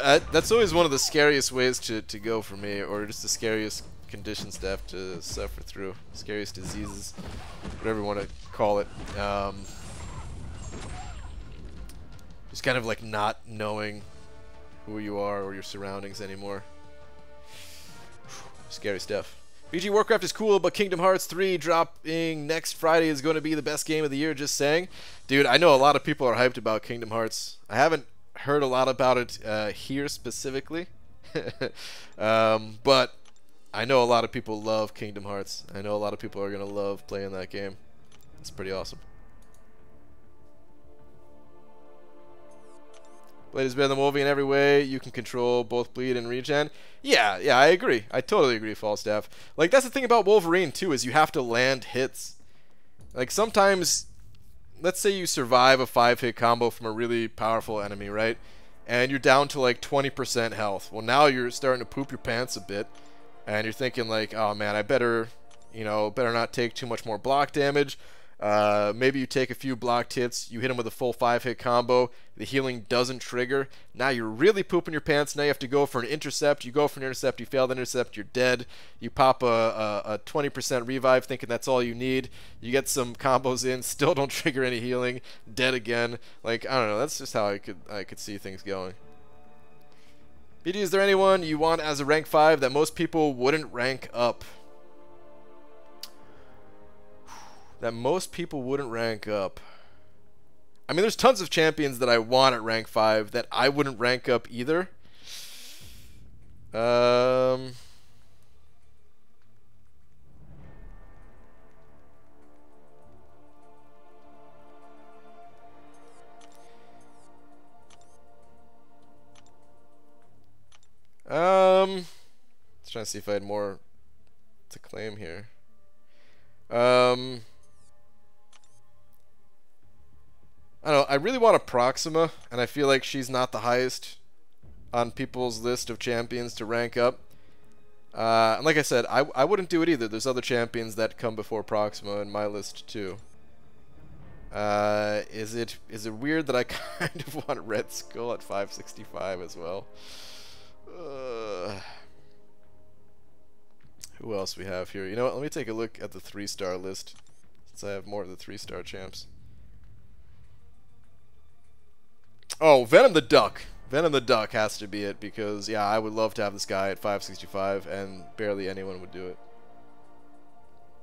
always one of the scariest ways to go for me, or just the scariest conditions to have to suffer through. Scariest diseases, whatever you want to call it. Just kind of like not knowing who you are or your surroundings anymore. Scary stuff. BG Warcraft is cool, but Kingdom Hearts 3 dropping next Friday is going to be the best game of the year, just saying. Dude, I know a lot of people are hyped about Kingdom Hearts. I haven't heard a lot about it here specifically. But I know a lot of people love Kingdom Hearts. I know a lot of people are going to love playing that game. It's pretty awesome. Blade is better than Wolvie in every way. You can control both bleed and regen. Yeah, I agree. I totally agree, Falstaff. Like, that's the thing about Wolverine, too, is you have to land hits. Like, sometimes, let's say you survive a 5-hit combo from a really powerful enemy, right? And you're down to, like, 20% health. Well, now you're starting to poop your pants a bit. And you're thinking, like, oh, man, I better, you know, better not take too much more block damage. Maybe you take a few blocked hits, you hit him with a full 5-hit combo, the healing doesn't trigger. Now you're really pooping your pants. Now you have to go for an intercept. You go for an intercept, you fail the intercept, you're dead. You pop a 20% revive thinking that's all you need. You get some combos in, still don't trigger any healing, dead again. Like, I don't know, that's just how I could see things going. BD, is there anyone you want as a rank 5 that most people wouldn't rank up? That most people wouldn't rank up. I mean, there's tons of champions that I want at rank 5 that I wouldn't rank up either. Let's try to see if I had more to claim here. I don't know, I really want a Proxima, and I feel like she's not the highest on people's list of champions to rank up. And like I said, I wouldn't do it either. There's other champions that come before Proxima in my list too. Is it weird that I kind of want Red Skull at 565 as well? Who else we have here? You know what, let me take a look at the 3-star list, since I have more of the 3-star champs. Oh, Venom the Duck. Venom the Duck has to be it, because, yeah, I would love to have this guy at 565, and barely anyone would do it.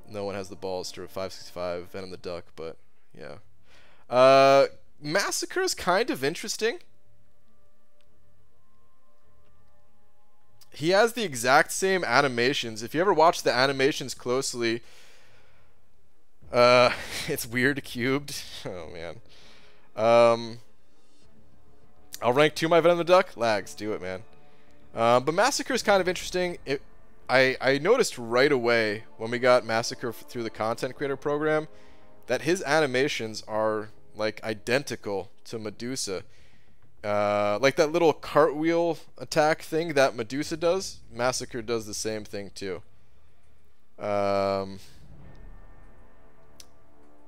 No one has the balls to 565 Venom the Duck, but, yeah. Massacre is kind of interesting. He has the exact same animations. If you ever watch the animations closely, it's weird cubed. Oh, man. I'll rank 2 my Venom the Duck. Lags, do it, man. But Massacre is kind of interesting. I noticed right away when we got Massacre through the content creator program that his animations are like identical to Medusa. Like that little cartwheel attack thing that Medusa does, Massacre does the same thing too.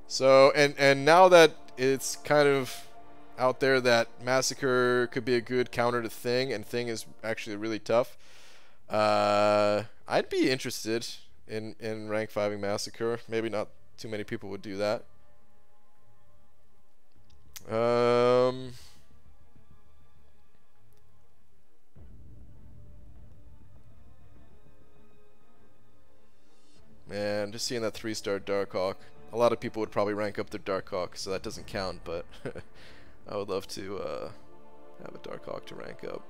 So and now that it's kind of out there that Massacre could be a good counter to Thing, and Thing is actually really tough, I'd be interested in rank 5ing Massacre. Maybe not too many people would do that. Man, just seeing that 3-star Darkhawk. A lot of people would probably rank up their Darkhawk, so that doesn't count, but I would love to have a Darkhawk to rank up.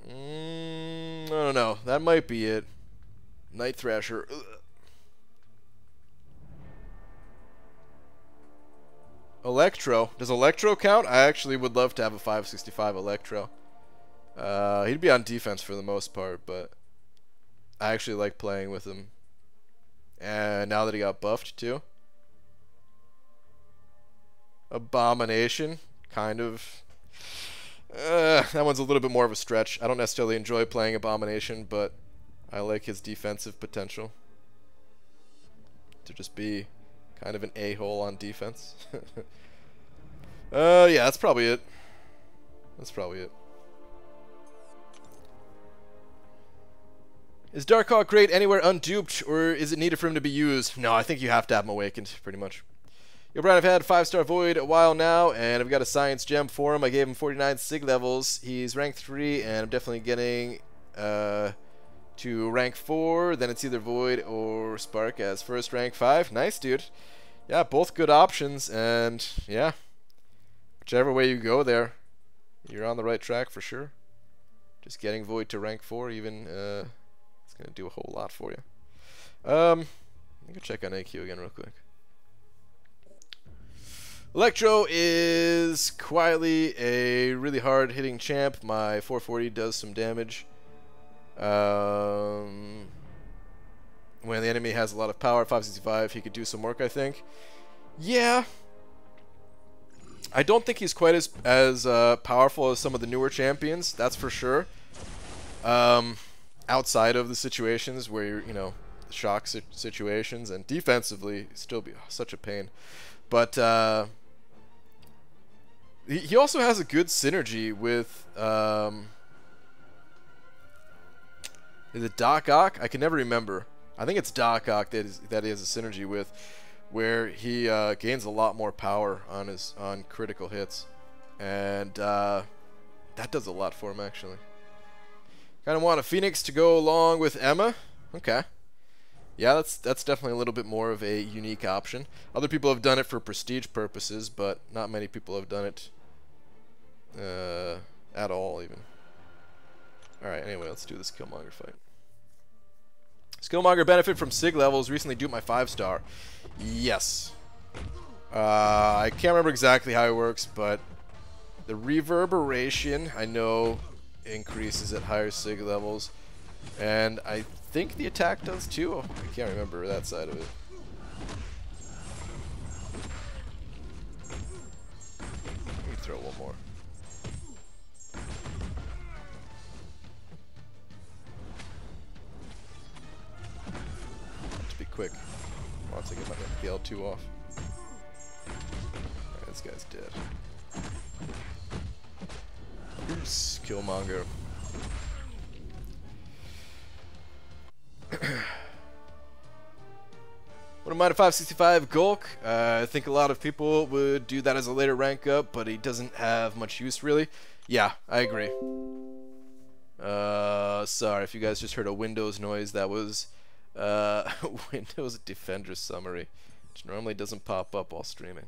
I don't know. That might be it. Night Thrasher. Ugh. Electro. Does Electro count? I actually would love to have a 565 Electro. He'd be on defense for the most part, but I actually like playing with him. And now that he got buffed too. Abomination. Kind of. That one's a little bit more of a stretch. I don't necessarily enjoy playing Abomination, but I like his defensive potential. To just be kind of an a-hole on defense. Yeah, that's probably it. That's probably it. Is Darkhawk great anywhere unduped, or is it needed for him to be used? No, I think you have to have him awakened, pretty much. Yo, Brian, I've had 5-star Void a while now, and I've got a Science Gem for him. I gave him 49 Sig levels. He's rank 3, and I'm definitely getting to rank 4. Then it's either Void or Spark as first rank 5. Nice, dude. Yeah, both good options, and yeah, whichever way you go there, you're on the right track for sure. Just getting Void to rank 4 even, it's going to do a whole lot for you. Let me go check on AQ again real quick. Electro is quietly a really hard hitting champ. My 440 does some damage. When the enemy has a lot of power, 565, he could do some work, I think. Yeah. I don't think he's quite as powerful as some of the newer champions, that's for sure. Outside of the situations where you're, you know, shock situations, and defensively, still be such a pain. But he also has a good synergy with is it Doc Ock? I can never remember. I think it's Doc Ock that he has a synergy with, where he gains a lot more power on critical hits, and that does a lot for him actually. Kind of want a Phoenix to go along with Emma. Okay. Yeah, that's definitely a little bit more of a unique option. Other people have done it for prestige purposes, but not many people have done it at all, even. Alright, anyway, let's do this Killmonger fight. Skillmonger benefit from SIG levels. Recently duped my 5-star. Yes. I can't remember exactly how it works, but the reverberation, I know, increases at higher SIG levels. And I think the attack does too. Oh, I can't remember that side of it. Let me throw one more. To be quick. Once I get my PL2 off. Alright, this guy's dead. Oops, Killmonger. Wouldn't mind a 565 Gulk. I think a lot of people would do that as a later rank up, but he doesn't have much use really. Yeah, I agree. Sorry if you guys just heard a Windows noise. That was Windows Defender summary, which normally doesn't pop up while streaming.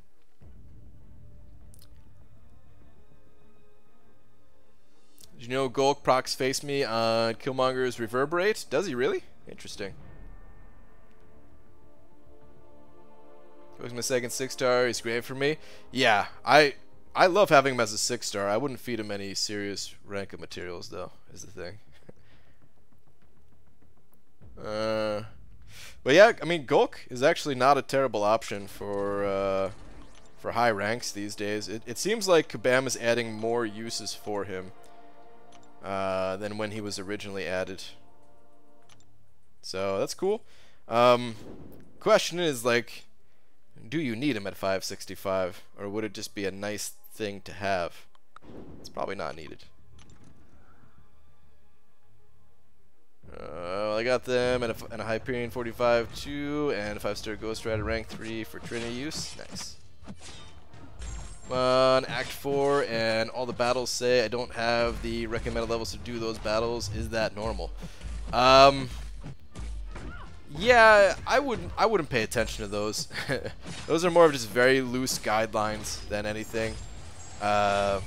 Did you know Gulk procs face me on Killmonger's Reverberate? Does he really? Interesting. He was my second 6-star. He's great for me. Yeah, I love having him as a 6-star. I wouldn't feed him any serious rank of materials, though, is the thing. But yeah, I mean, Gulk is actually not a terrible option for high ranks these days. It seems like Kabam is adding more uses for him than when he was originally added. So that's cool. Question is, like, do you need him at 565, or would it just be a nice thing to have? It's probably not needed. I got them and a Hyperion 45 too, and a 5-star Ghost Rider rank 3 for Trinity use. Nice. Come on, Act 4, and all the battles say I don't have the recommended levels to do those battles. Is that normal? Yeah, I wouldn't pay attention to those. Those are more of just very loose guidelines than anything. What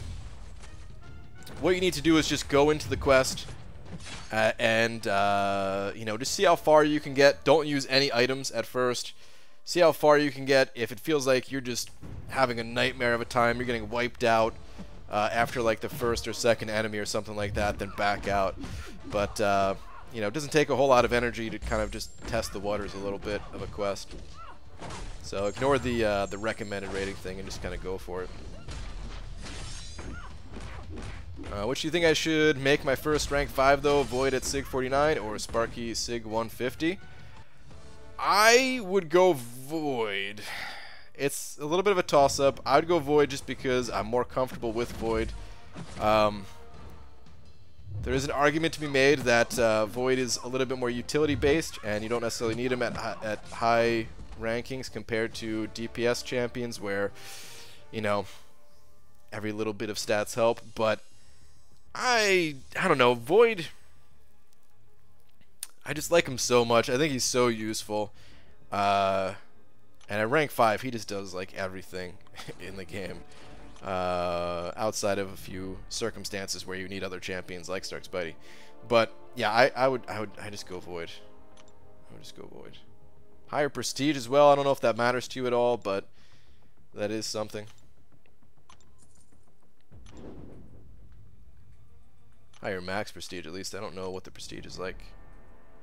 you need to do is just go into the quest and you know, just see how far you can get. Don't use any items at first. See how far you can get. If it feels like you're just having a nightmare of a time, you're getting wiped out after like the first or second enemy or something like that, then back out. But you know, it doesn't take a whole lot of energy to kind of just test the waters a little bit of a quest. So ignore the recommended rating thing and just kind of go for it. Which do you think I should make my first rank 5 though? Void at Sig 49 or Sparky Sig 150? I would go Void. It's a little bit of a toss-up. I would go Void just because I'm more comfortable with Void. There is an argument to be made that Void is a little bit more utility-based, and you don't necessarily need him at high rankings compared to DPS champions, where, you know, every little bit of stats help. But I don't know, Void, I just like him so much. I think he's so useful. And at rank 5, he just does like everything in the game. Outside of a few circumstances where you need other champions like Stark Spidey. But yeah, I just go Void. I would just go Void. Higher prestige as well. I don't know if that matters to you at all, but that is something. Higher max prestige, at least. I don't know what the prestige is like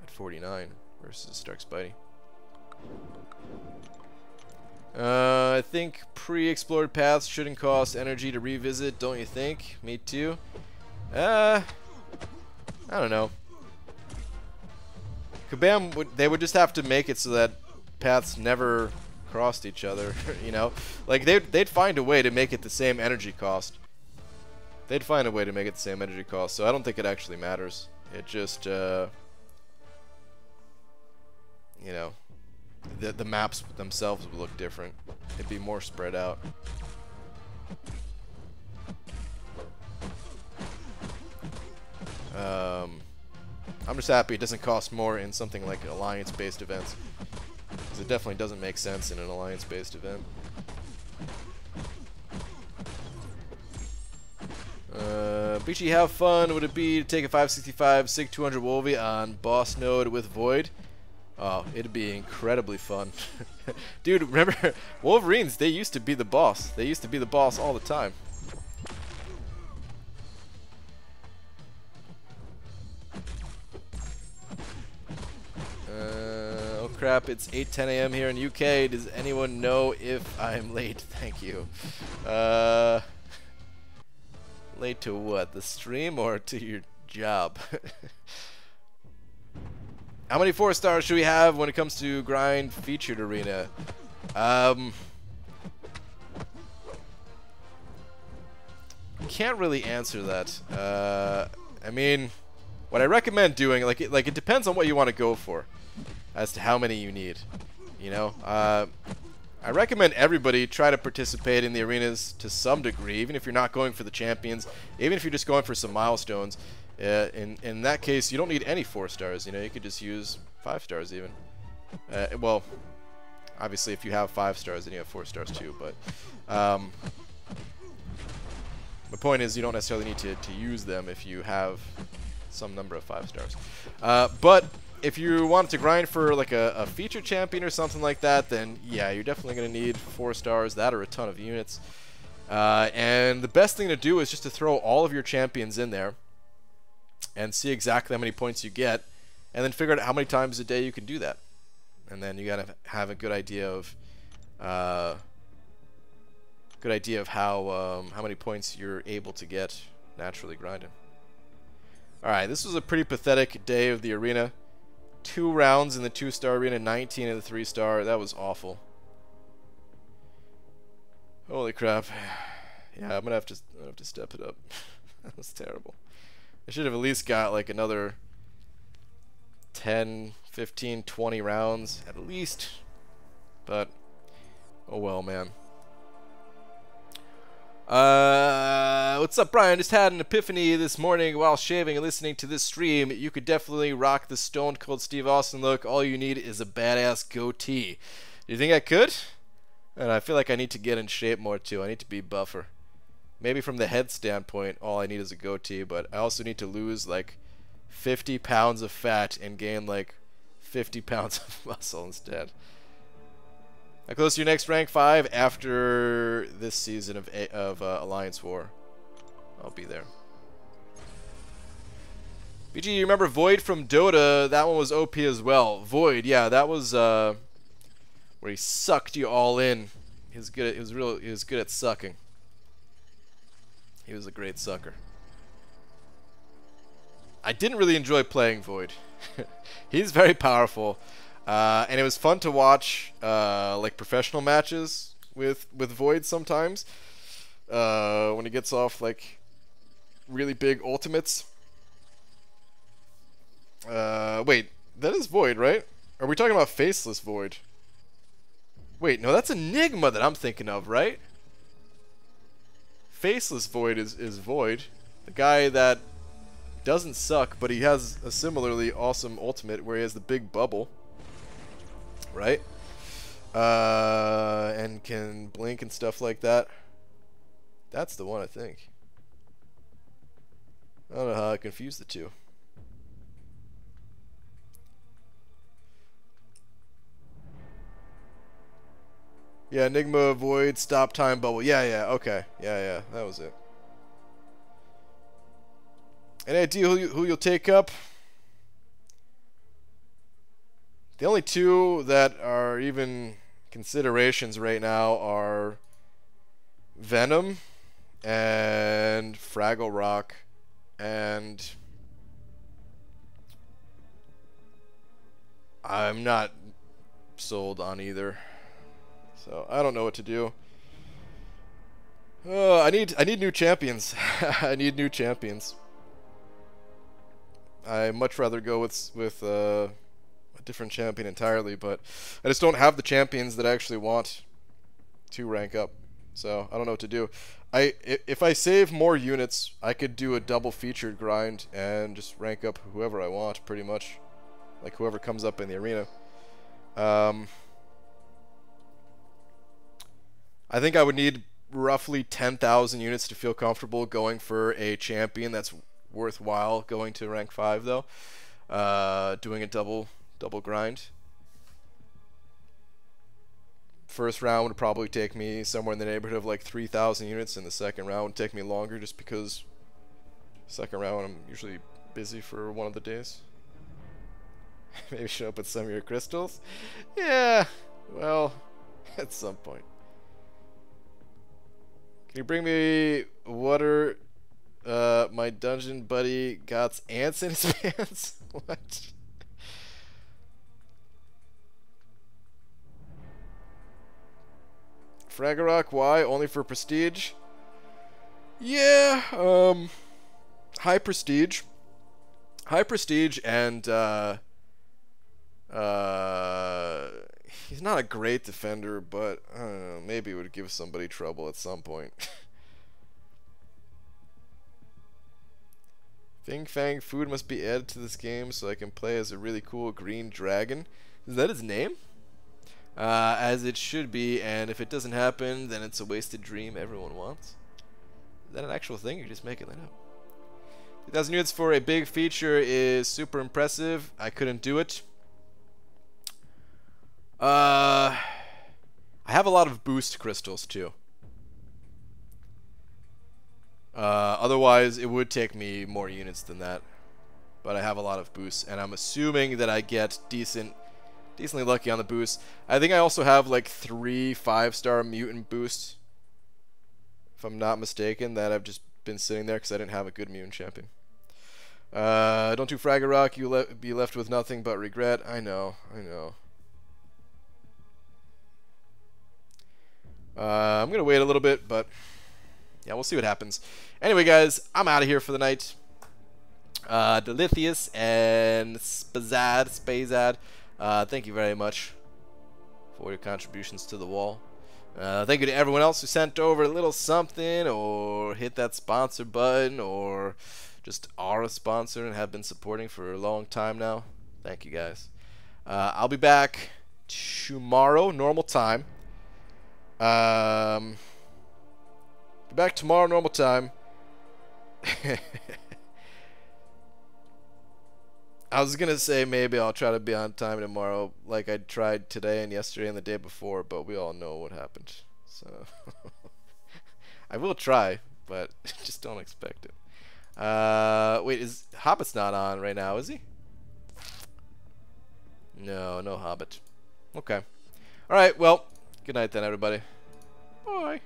at 49 versus Stark Spidey. I think pre-explored paths shouldn't cost energy to revisit, don't you think? Me too. I don't know. Kabam they would just have to make it so that paths never crossed each other, you know? Like they'd find a way to make it the same energy cost. They'd find a way to make it the same energy cost, so I don't think it actually matters. It just you know, the maps themselves would look different. It'd be more spread out. I'm just happy it doesn't cost more in something like alliance-based events, because it definitely doesn't make sense in an alliance-based event. Beachy, how fun would it be to take a 565 Sig 200 Wolvie on boss node with Void? Oh, it'd be incredibly fun. Dude, remember, Wolverines, they used to be the boss. They used to be the boss all the time. Oh crap, it's 8:10 a.m. here in UK. Does anyone know if I'm late? Thank you. Late to what? The stream or to your job? How many 4 stars should we have when it comes to grind featured arena? Can't really answer that. I mean, what I recommend doing, like it depends on what you want to go for, as to how many you need. You know, I recommend everybody try to participate in the arenas to some degree, even if you're not going for the champions, even if you're just going for some milestones. In that case, you don't need any 4 stars. You know, you could just use 5 stars even. Well, obviously, if you have 5 stars, then you have 4 stars too. But the point is, you don't necessarily need to use them if you have some number of 5 stars. But if you want to grind for like a feature champion or something like that, then yeah, you're definitely going to need 4 stars. That or a ton of units. And the best thing to do is just to throw all of your champions in there and see exactly how many points you get, and then figure out how many times a day you can do that. And then you gotta have a good idea of how many points you're able to get naturally grinding. All right, this was a pretty pathetic day of the arena. 2 rounds in the 2-star arena, 19 in the 3-star. That was awful. Holy crap! Yeah, I'm gonna have to step it up. That was terrible. I should have at least got like another 10, 15, 20 rounds at least. But oh well, man. What's up, Brian? Just had an epiphany this morning while shaving and listening to this stream. You could definitely rock the Stone Cold Steve Austin look. All you need is a badass goatee. Do you think I could? And I feel like I need to get in shape more too. I need to be buffer. Maybe from the head standpoint, all I need is a goatee, but I also need to lose like 50 pounds of fat and gain like 50 pounds of muscle instead. How close to your next rank 5 after this season of Alliance War? I'll be there. BG, you remember Void from Dota? That one was OP as well. Void, yeah, that was where he sucked you all in. He was good. He was good at sucking. He was a great sucker. I didn't really enjoy playing Void. He's very powerful, and it was fun to watch like professional matches with Void sometimes when he gets off like really big ultimates. Wait, that is Void, right? Are we talking about Faceless Void? Wait, no, that's Enigma that I'm thinking of, right? Faceless Void is Void, the guy that doesn't suck, but he has a similarly awesome ultimate where he has the big bubble, right? And can blink and stuff like that. That's the one, I think. I don't know how I confused the two. Yeah, Enigma, Void, Stop Time, Bubble. Yeah, okay. Yeah, that was it. Any idea who you'll take up? The only two that are even considerations right now are Venom and Fraggle Rock, and I'm not sold on either. So I don't know what to do. I need new champions. I need new champions. I much rather go with a different champion entirely, but I just don't have the champions that I actually want to rank up. So I don't know what to do. If I save more units, I could do a double featured grind and just rank up whoever I want, pretty much, like whoever comes up in the arena. I think I would need roughly 10,000 units to feel comfortable going for a champion that's worthwhile going to rank 5, though. Doing a double grind. First round would probably take me somewhere in the neighborhood of like 3,000 units, and the second round would take me longer just because second round I'm usually busy for one of the days. Maybe show up with some of your crystals? Yeah, well, at some point. Can you bring me water? My dungeon buddy got ants in his pants? What? Fraggle why? Only for prestige? Yeah, high prestige. High prestige, and he's not a great defender, but I don't know, maybe it would give somebody trouble at some point. Fing Fang food must be added to this game so I can play as a really cool green dragon. Is that his name? As it should be, and if it doesn't happen, then it's a wasted dream everyone wants. Is that an actual thing? You're just making that up. 2,000 units for a big feature is super impressive. I couldn't do it. I have a lot of boost crystals too. Otherwise, it would take me more units than that. But I have a lot of boosts, and I'm assuming that I get decently lucky on the boosts. I think I also have like 3 5-star mutant boosts, if I'm not mistaken, that I've just been sitting there because I didn't have a good mutant champion. Don't do Fraggle Rock, you'll be left with nothing but regret. I know. I'm gonna wait a little bit, but yeah, we'll see what happens. Anyway, guys, I'm out of here for the night. Delithius and Spazad, thank you very much for your contributions to the wall. Thank you to everyone else who sent over a little something, or hit that sponsor button, or just are a sponsor and have been supporting for a long time now. Thank you, guys. I'll be back tomorrow, normal time. Be back tomorrow, normal time. I was gonna say maybe I'll try to be on time tomorrow, like I tried today and yesterday and the day before, but we all know what happened. So I will try, but just don't expect it. Wait, is Hobbit's not on right now? Is he? No Hobbit. Okay. All right. Well, good night then, everybody. Bye.